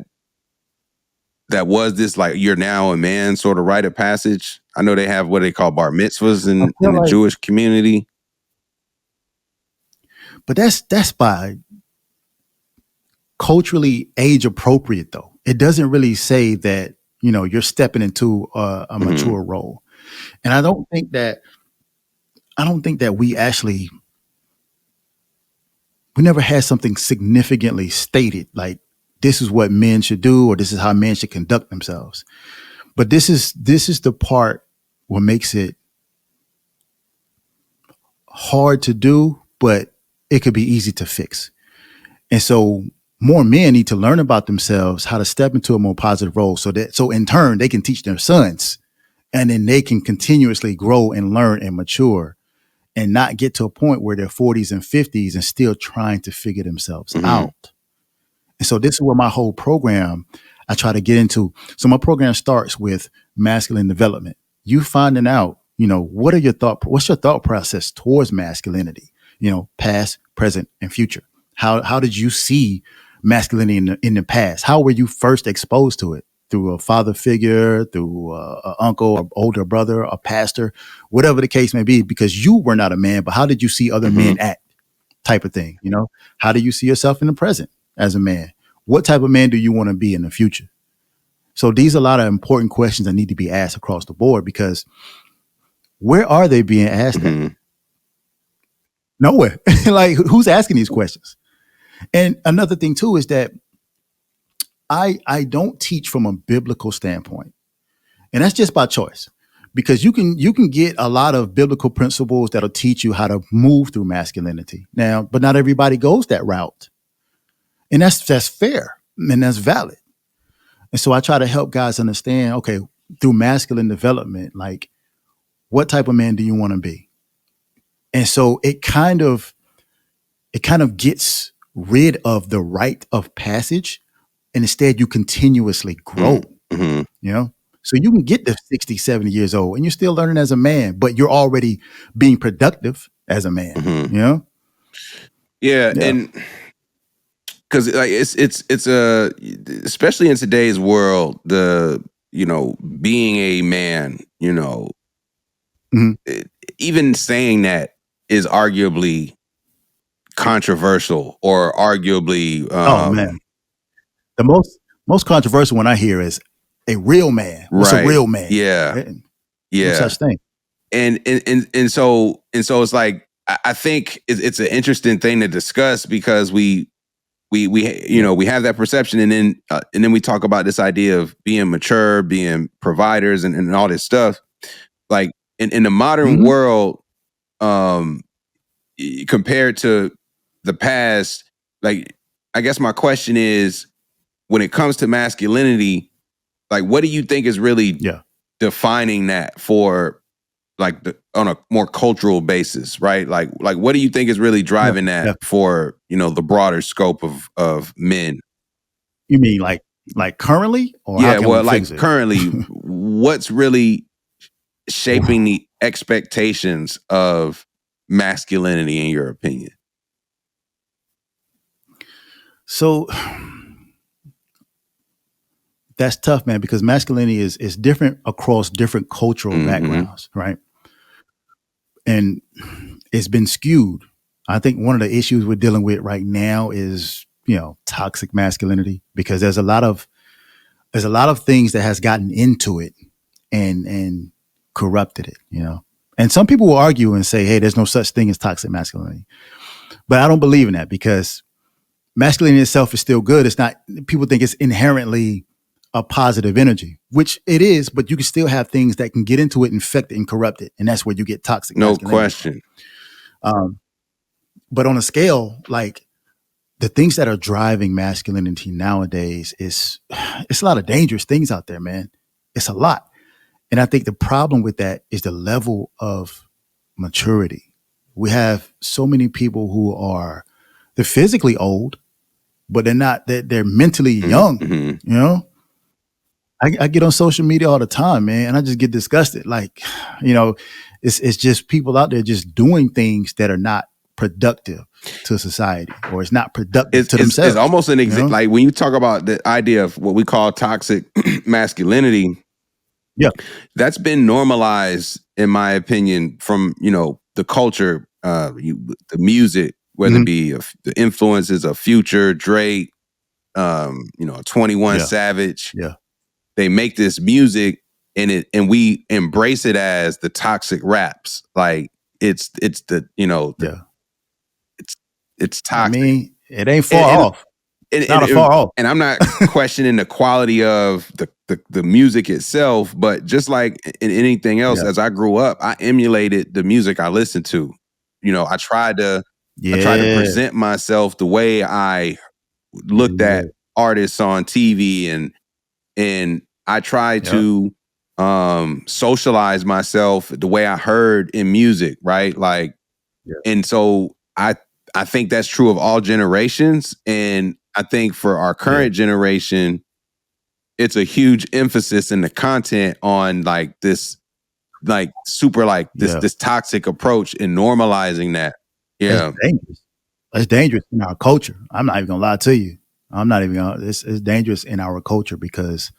was this, like, you're now a man sort of rite of passage? I know they have what they call bar mitzvahs I in feel the like, Jewish community. but that's by culturally age appropriate though. It doesn't really say that, you know, you're stepping into a mature role. And I don't think that we never had something significantly stated like this is what men should do or this is how men should conduct themselves. But this is the part what makes it hard to do, but it could be easy to fix. And so more men need to learn about themselves, how to step into a more positive role so in turn they can teach their sons and then they can continuously grow and learn and mature and not get to a point where they're 40s and 50s and still trying to figure themselves out. And so this is where my whole program I try to get into. So my program starts with masculine development. You finding out, what's your thought process towards masculinity? Past, present, and future. How did you see masculinity in the past? How were you first exposed to it? Through a father figure, through an uncle, an older brother, a pastor, whatever the case may be, because you were not a man, but how did you see other men act? Type of thing, How do you see yourself in the present as a man? What type of man do you want to be in the future? So these are a lot of important questions that need to be asked across the board, because where are they being asked at? Nowhere. Like, who's asking these questions? And another thing too is that I don't teach from a biblical standpoint. And that's just by choice. Because you can get a lot of biblical principles that'll teach you how to move through masculinity. Now, but not everybody goes that route. And that's fair and that's valid. And so I try to help guys understand, okay, through masculine development, like, what type of man do you want to be? And so it kind of gets rid of the rite of passage, and instead you continuously grow, So you can get to 60, 70 years old and you're still learning as a man, but you're already being productive as a man, Yeah. And because like it's a, especially in today's world, being a man, even saying that is arguably controversial, or arguably oh man, the most controversial one I hear is a real man. What's a real man? Yeah. No such thing. And so it's like, I think it's an interesting thing to discuss, because we have that perception, and then we talk about this idea of being mature, being providers, and all this stuff. Like in the modern world, compared to the past, like, I guess my question is, when it comes to masculinity, like, what do you think is really defining that for, like, on a more cultural basis, right? Like what do you think is really driving that for, the broader scope of men? You mean like currently? Or currently, what's really shaping the expectations of masculinity, in your opinion? So that's tough, man, because masculinity is different across different cultural backgrounds, right? And it's been skewed. I think one of the issues we're dealing with right now is, toxic masculinity, because there's a lot of things that has gotten into it and corrupted it, And some people will argue and say, hey, there's no such thing as toxic masculinity. But I don't believe in that, because masculinity itself is still good. It's not, people think it's inherently a positive energy, which it is, but you can still have things that can get into it, infect it, and corrupt it. And that's where you get toxic masculinity. No question. But on a scale, like, the things that are driving masculinity nowadays it's a lot of dangerous things out there, man. It's a lot. And I think the problem with that is the level of maturity. We have so many people who they're physically old, but they're mentally young, I get on social media all the time, man, and I just get disgusted. Like, it's just people out there just doing things that are not productive to society, or it's not productive to themselves. It's almost an like, when you talk about the idea of what we call toxic masculinity, that's been normalized, in my opinion, from the culture, the music, whether it be the influences of Future, Drake, 21 Savage. They make this music, and we embrace it as the toxic raps. Like, it's the it's toxic. I mean, it ain't far off. It's not far off. And I'm not questioning the quality of the music itself, but just like in anything else, as I grew up, I emulated the music I listened to. I tried to present myself the way I looked at artists on TV, and I tried to socialize myself the way I heard in music, right? Like, and so I think that's true of all generations. And I think for our current generation, it's a huge emphasis in the content on like this, like super, like this toxic approach and normalizing that. It's Yeah. dangerous. It's dangerous in our culture. I'm not even gonna lie to you. I'm not even gonna, it's dangerous in our culture because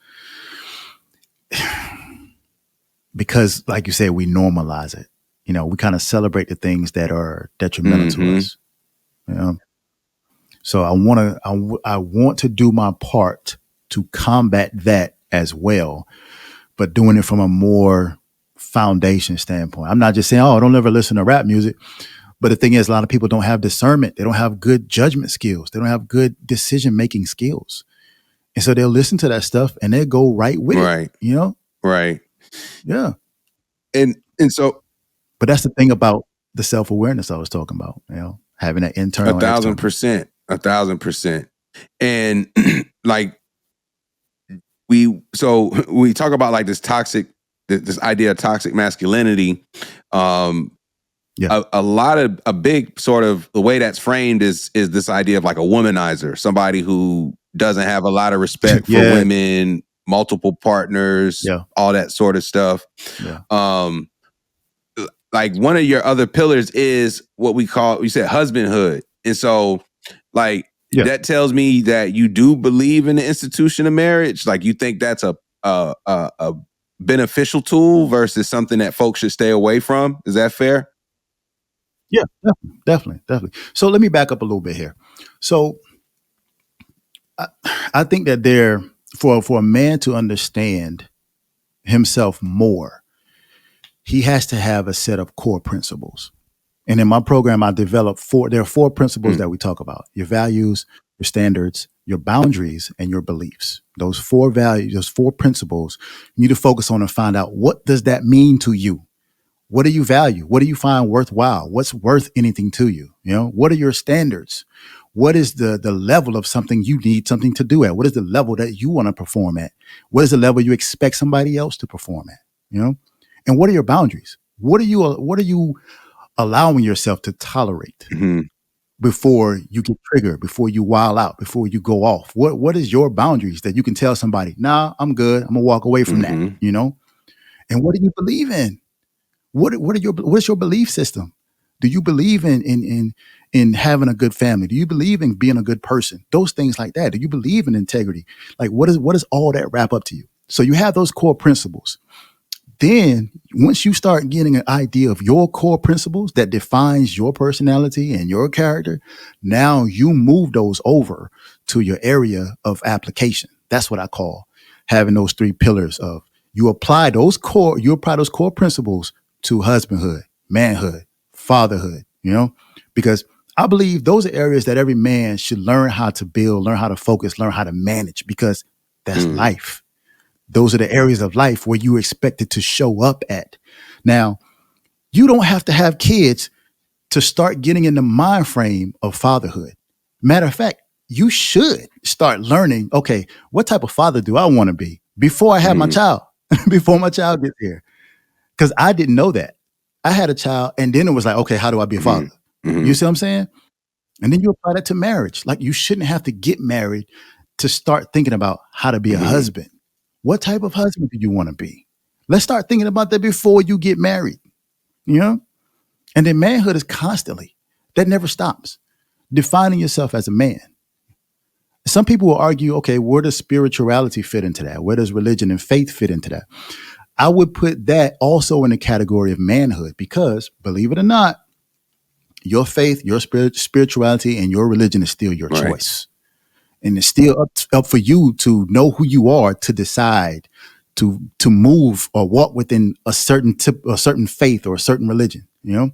like you said, we normalize it. You know, we kind of celebrate the things that are detrimental to us. You know? So I want to do my part to combat that as well, but doing it from a more foundation standpoint. I'm not just saying, oh, don't ever listen to rap music. But the thing is, a lot of people don't have discernment. They don't have good judgment skills. They don't have good decision-making skills. And so they'll listen to that stuff and they'll go right with it, you know? Right. Yeah. And so, but that's the thing about the self-awareness I was talking about, you know, having that internal. 1,000%, 1,000%. And like we talk about like this toxic, this idea of toxic masculinity. A big sort of the way that's framed is this idea of like a womanizer, somebody who doesn't have a lot of respect for women, multiple partners, all that sort of stuff. Like one of your other pillars is what we call, you said husbandhood. And so like that tells me that you do believe in the institution of marriage. Like you think that's a beneficial tool versus something that folks should stay away from. Is that fair? Yeah, definitely. So let me back up a little bit here. So I think that for a man to understand himself more, he has to have a set of core principles. And in my program, I developed there are 4 principles that we talk about: your values, your standards, your boundaries, and your beliefs. Those 4 values, those 4 principles, you need to focus on and find out, what does that mean to you? What do you value? What do you find worthwhile? What's worth anything to you? You know, what are your standards? What is the level of something you need something to do at? What is the level that you want to perform at? What is the level you expect somebody else to perform at? You know, and what are your boundaries? What are you allowing yourself to tolerate before you get triggered, before you wild out, before you go off? What is your boundaries that you can tell somebody, nah, I'm good, I'm gonna walk away from that, you know? And what do you believe in? What is your belief system? Do you believe in having a good family? Do you believe in being a good person? Those things like that. Do you believe in integrity? Like what does all that wrap up to you? So you have those core principles. Then once you start getting an idea of your core principles that defines your personality and your character, now you move those over to your area of application. That's what I call having those 3 pillars of you apply those core principles to husbandhood, manhood, fatherhood, you know, because I believe those are areas that every man should learn how to build, learn how to focus, learn how to manage, because that's life. Those are the areas of life where you're expected to show up at. Now, you don't have to have kids to start getting in the mind frame of fatherhood. Matter of fact, you should start learning, okay, what type of father do I want to be before I have my child, before my child gets here? Because I didn't know that. I had a child and then it was like, okay, how do I be a father? You see what I'm saying? And then you apply that to marriage. Like you shouldn't have to get married to start thinking about how to be a husband. What type of husband do you want to be? Let's start thinking about that before you get married, you know? And then manhood is constantly, that never stops, defining yourself as a man. Some people will argue, okay, where does spirituality fit into that? Where does religion and faith fit into that? I would put that also in the category of manhood because, believe it or not, your faith, your spirituality, and your religion is still your choice. And it's still up for you to know who you are, to decide to move or walk within a certain faith or a certain religion, you know?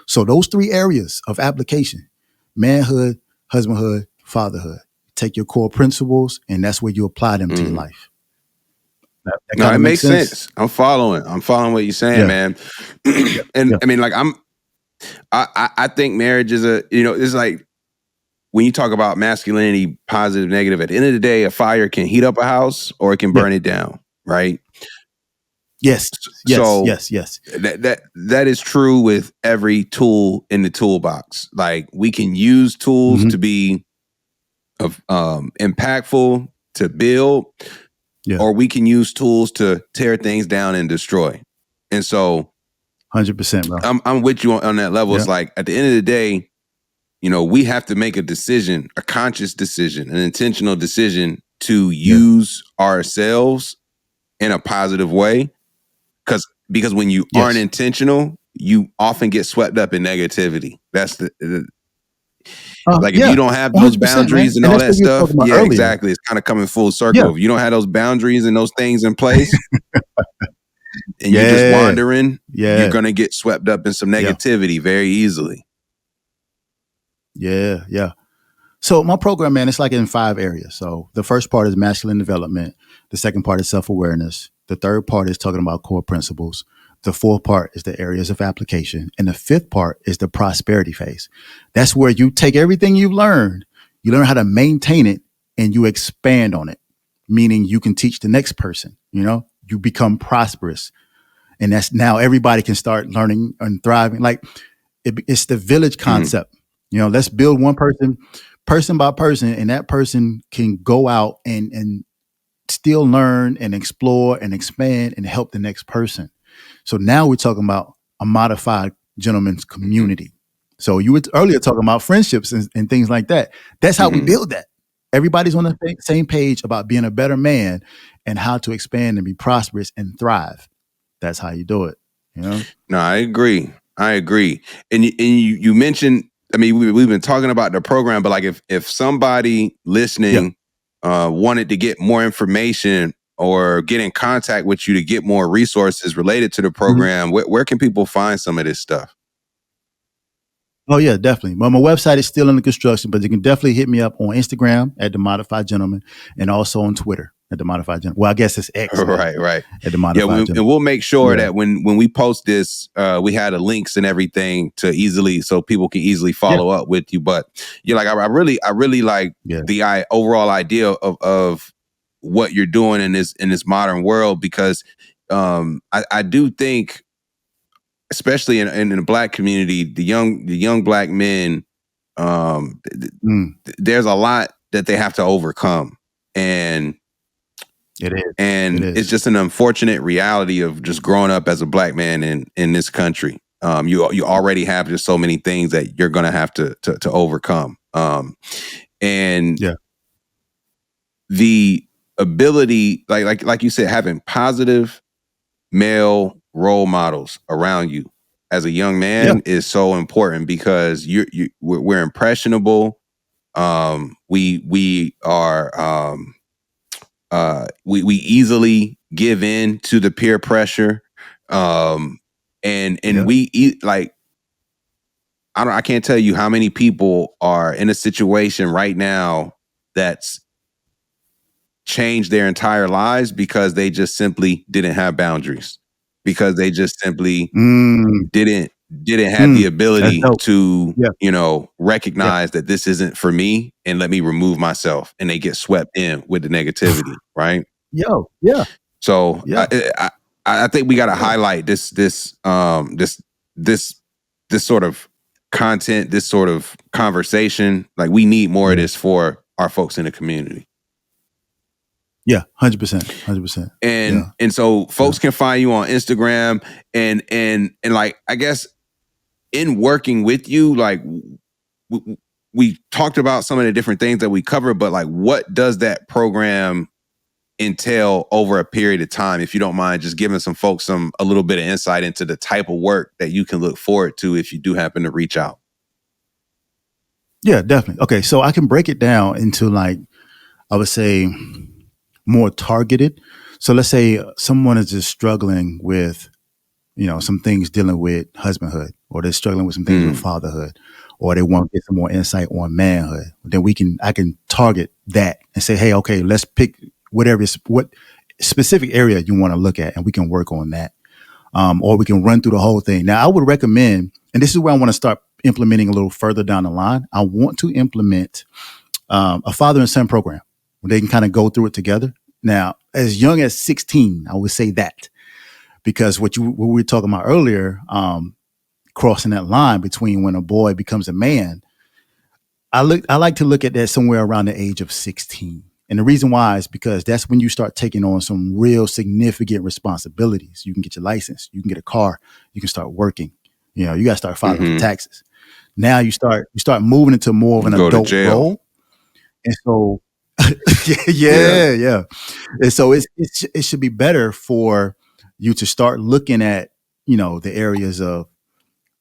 So those 3 areas of application: manhood, husbandhood, fatherhood. Take your core principles, and that's where you apply them to your life. That no, it makes sense. I'm following what you're saying, man. And I mean, like I think marriage is it's like, when you talk about masculinity, positive, negative, at the end of the day, a fire can heat up a house or it can burn it down, right? Yes. So yes. That is true with every tool in the toolbox. Like we can use tools to be of impactful to build, Yeah. or we can use tools to tear things down and destroy. And so 100%, bro. I'm with you on that level. Yeah. It's like at the end of the day, we have to make a decision, a conscious decision, an intentional decision to use ourselves in a positive way. Because when you aren't Yes. intentional, you often get swept up in negativity. That's like, if Yeah. you don't have those 100%, man. boundaries and And all that's that what we were stuff, talking about yeah, earlier. exactly. It's kind of coming full Yeah. circle. If you don't have those boundaries and those things in place, and you're just Yeah. wandering, you're Yeah. gonna get swept up in some Yeah. negativity very easily. Yeah. Yeah. So my program, man, it's like in 5 areas. So the first part is masculine development. The second part is self-awareness. The third part is talking about core principles. The fourth part is the areas of application. And the fifth part is the prosperity phase. That's where you take everything you've learned, you learn how to maintain it, and you expand on it, meaning you can teach the next person, you become prosperous. And that's now everybody can start learning and thriving. Like it's the village concept. Let's build one person by person, and that person can go out and still learn and explore and expand and help the next person. So now we're talking about a modified gentleman's community. So you were earlier talking about friendships and things like that. That's how we build that. Everybody's on the same page about being a better man and how to expand and be prosperous and thrive. That's how you do it. No, I agree. And you mentioned, I mean, we've been talking about the program, but like if somebody listening wanted to get more information or get in contact with you to get more resources related to the program, where can people find some of this stuff? Oh yeah, definitely. Well, my website is still under construction, but you can definitely hit me up on Instagram at The Modified Gentleman and also on Twitter at The Modified Gentleman. Well, I guess it's X now, Right. at The Modified Gentleman. And we'll make sure Yeah. that when we post this, we had the links and everything so people can easily follow up with you. But you're like, I really like the overall idea of what you're doing in this modern world, because I do think, especially in the Black community, the young Black men, there's a lot that they have to overcome, and it is. It's just an unfortunate reality of just growing up as a Black man in this country. You already have just so many things that you're gonna have to overcome, and the ability, like you said, having positive male role models around you as a young man is so important, because we're impressionable. We are we easily give in to the peer pressure, and we eat like, I can't tell you how many people are in a situation right now that's changed their entire lives because they just simply didn't have boundaries, because they just simply didn't have the ability to recognize that this isn't for me, and let me remove myself, and they get swept in with the negativity, right? So I think we got to highlight this sort of content, this sort of conversation. Like, we need more of this for our folks in the community. Yeah, 100%. And so folks can find you on Instagram, and like, I guess in working with you, like, we talked about some of the different things that we cover, but like, what does that program entail over a period of time? If you don't mind just giving some folks a little bit of insight into the type of work that you can look forward to if you do happen to reach out. Yeah, definitely. Okay, so I can break it down into, like, I would say, more targeted. So let's say someone is just struggling with, some things dealing with husbandhood, or they're struggling with some things with fatherhood, or they want to get some more insight on manhood. Then I can target that and say, hey, okay, let's pick what specific area you want to look at, and we can work on that. Or we can run through the whole thing. Now, I would recommend, and this is where I want to start implementing a little further down the line. I want to implement a father and son program where they can kind of go through it together. Now, as young as 16, I would say that, because what we were talking about earlier, crossing that line between when a boy becomes a man, I like to look at that somewhere around the age of 16. And the reason why is because that's when you start taking on some real significant responsibilities. You can get your license, you can get a car, you can start working. You know, you got to start filing for taxes. Now you start moving into more of an Go to adult jail. role. And so yeah. And so it should be better for you to start looking at, you know, the areas of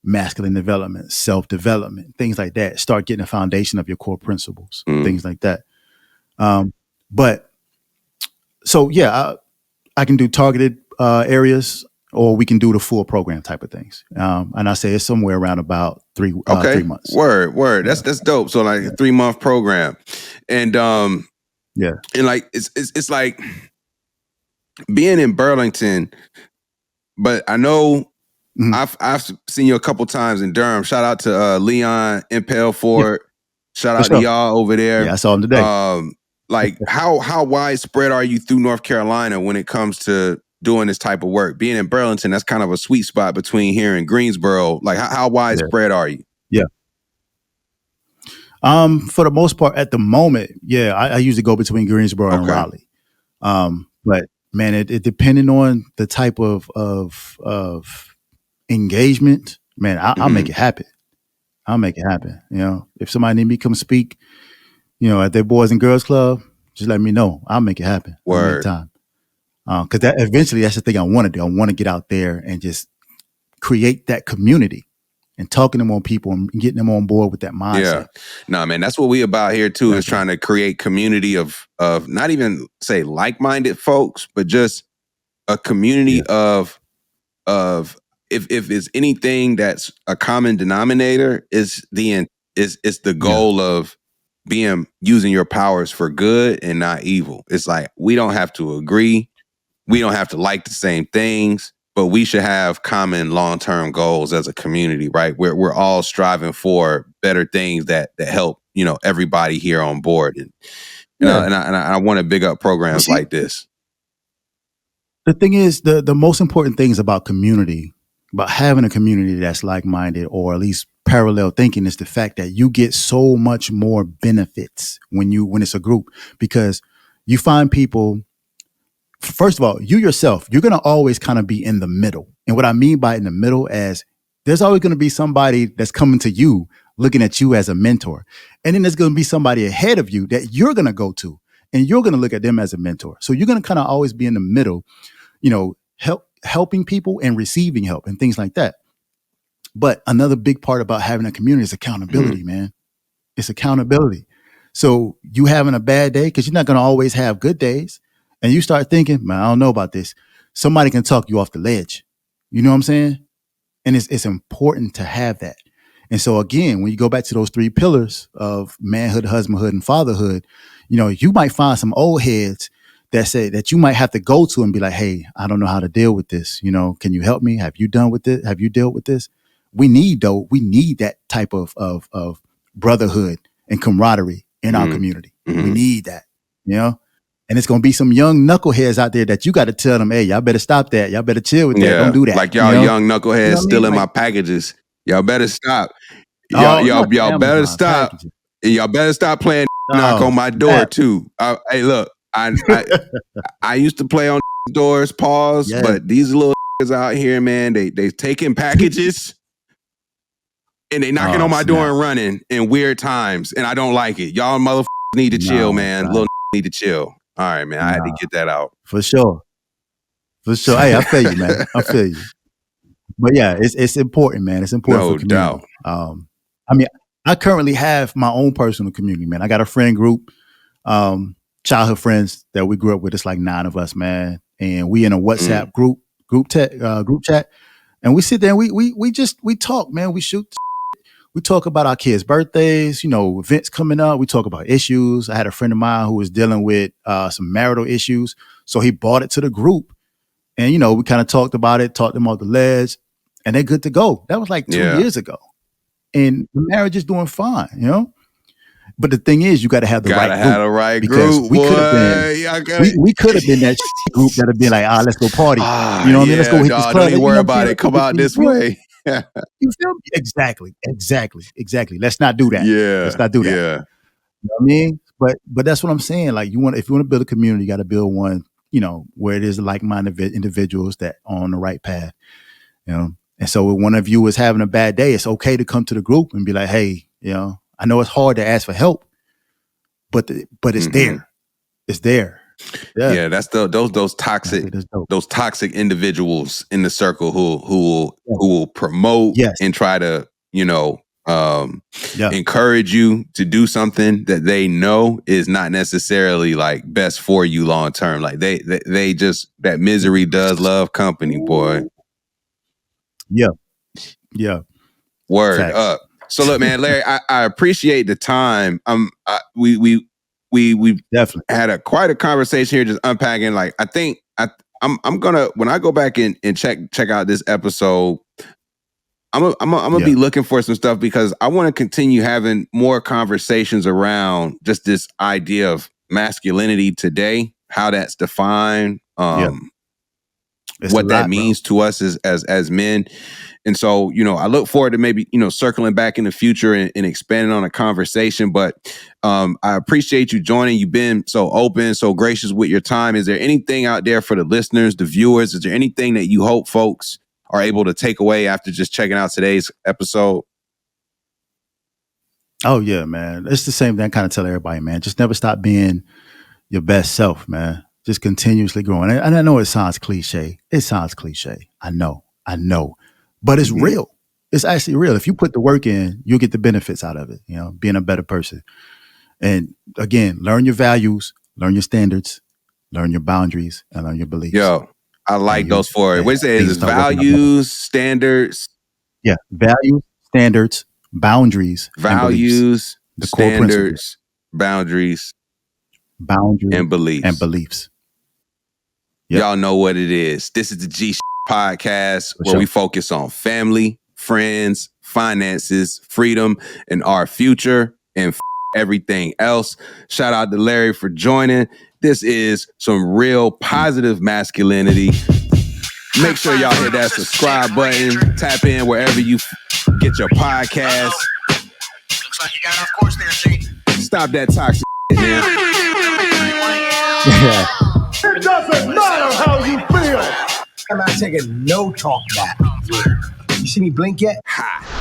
masculine development, self-development, things like that. Start getting a foundation of your core principles, things like that. But so yeah, I can do targeted areas, or we can do the full program type of things. And I say it's somewhere around about 3 months. Word. That's dope. So like a 3-month program, and yeah, and like it's like being in Burlington, but I know. I've seen you a couple times in Durham. Shout out to Leon Impel Ford. Shout out to y'all over there. Yeah, I saw him today. Like how widespread are you through North Carolina when it comes to doing this type of work? Being in Burlington, that's kind of a sweet spot between here and Greensboro. Like how widespread are you? Yeah. For the most part, at the moment, I usually go between Greensboro and Raleigh. But man, it depending on the type of engagement, man, I'll make it happen. I'll make it happen. You know, if somebody need me come speak, you know, at their Boys and Girls Club, just let me know. I'll make it happen. I'll make time. Because that eventually, that's the thing I want to do. I want to get out there and just create that community and talking to more people and getting them on board with that mindset. Yeah. No, man, that's what we about here too, is trying to create community of not even say like-minded folks, but just a community of if it's anything that's a common denominator, is the goal of using your powers for good and not evil. It's like we don't have to agree, we don't have to like the same things, but we should have common long-term goals as a community, right? We're all striving for better things that help, you know, everybody here on board. And I want to big up programs like this. The thing is, the most important things about community, about having a community that's like-minded or at least parallel thinking, is the fact that you get so much more benefits when it's a group, because you find people. First of all, you yourself, you're going to always kind of be in the middle. And what I mean by in the middle is there's always going to be somebody that's coming to you, looking at you as a mentor. And then there's going to be somebody ahead of you that you're going to go to, and you're going to look at them as a mentor. So you're going to kind of always be in the middle, you know, helping people and receiving help and things like that. But another big part about having a community is accountability, man. It's accountability. So you having a bad day, because you're not going to always have good days, and you start thinking, man, I don't know about this. Somebody can talk you off the ledge. You know what I'm saying? And it's important to have that. And so again, when you go back to those 3 pillars of manhood, husbandhood, and fatherhood, you know, you might find some old heads that say that you might have to go to and be like, hey, I don't know how to deal with this. You know, can you help me? Have you done with it? Have you dealt with this? We need that type of brotherhood and camaraderie in our community. We need that, you know? And it's going to be some young knuckleheads out there that you got to tell them, hey, y'all better stop that. Y'all better chill with that. Don't do that. Like y'all, you know? Young knuckleheads, you know stealing my packages. Y'all better stop. Y'all better stop. Packages. Y'all better stop playing knock on my door too. Hey, look, I used to play on doors, but these little out here, man, they taking packages and they knocking on my door and running in weird times, and I don't like it. Y'all motherfuckers need to chill, man. Little need to chill. All right, man. I had to get that out. For sure. Hey, I feel you, man. I feel you. But yeah, it's important, man. It's important for community. No doubt. I mean, I currently have my own personal community, man. I got a friend group, childhood friends that we grew up with. It's like 9 of us, man. And we in a WhatsApp group chat. And we sit there and we talk, man. We shoot. We talk about our kids' birthdays, you know, events coming up. We talk about issues. I had a friend of mine who was dealing with some marital issues. So he brought it to the group. And, you know, we kind of talked about it, talked them off the ledge, and they're good to go. That was like 2 years ago. And the marriage is doing fine, you know? But the thing is, you got to have the right group. Have the right group. We could have been that group that have been like, let's go party. You know what I mean? Let's go hit this club. Don't worry about it. Come out this way. You feel me? Exactly. Let's not do that. Let's Yeah, not do that. yeah. You know what I mean? But that's what I'm saying. Like if you want to build a community, you got to build one, where it is like-minded individuals that are on the right path. And so when one of you is having a bad day, it's okay to come to the group and be like, hey, I know it's hard to ask for help, but it's there. It's there. Yeah, that's those toxic individuals in the circle who will promote and try to encourage you to do something that they know is not necessarily like best for you long term. Like they just, that misery does love company, boy. Yeah. Word Facts. up. So look, man, Larry, I appreciate the time. We Definitely had quite a conversation here, just unpacking. Like, I think I'm gonna, when I go back and check out this episode, I'm gonna be looking for some stuff, because I want to continue having more conversations around just this idea of masculinity today, how that's defined, what that means to us as men. And so, I look forward to maybe, circling back in the future and expanding on a conversation. But I appreciate you joining. You've been so open, so gracious with your time. Is there anything out there for the listeners, the viewers? Is there anything that you hope folks are able to take away after just checking out today's episode? Oh, yeah, man. It's the same thing I kind of tell everybody, man. Just never stop being your best self, man. Just continuously growing. And I know it sounds cliche. I know. But it's real. It's actually real. If you put the work in, you'll get the benefits out of it, being a better person. And again, learn your values, learn your standards, learn your boundaries, and learn your beliefs. Yo, I like those four. What is it? Values, standards. Yeah. Values, standards, boundaries, values, the standards, boundaries, and beliefs. Yep. Y'all know what it is. This is the G podcast, where we focus on family, friends, finances, freedom, and our future, and everything else. Shout out to Larry for joining. This is some real positive masculinity. Make sure y'all hit that subscribe button. Tap in wherever you get your podcast. Looks like you got off course there, G. Stop that toxic man. It doesn't matter how you feel. I'm not taking no talk back. You see me blink yet? Ha.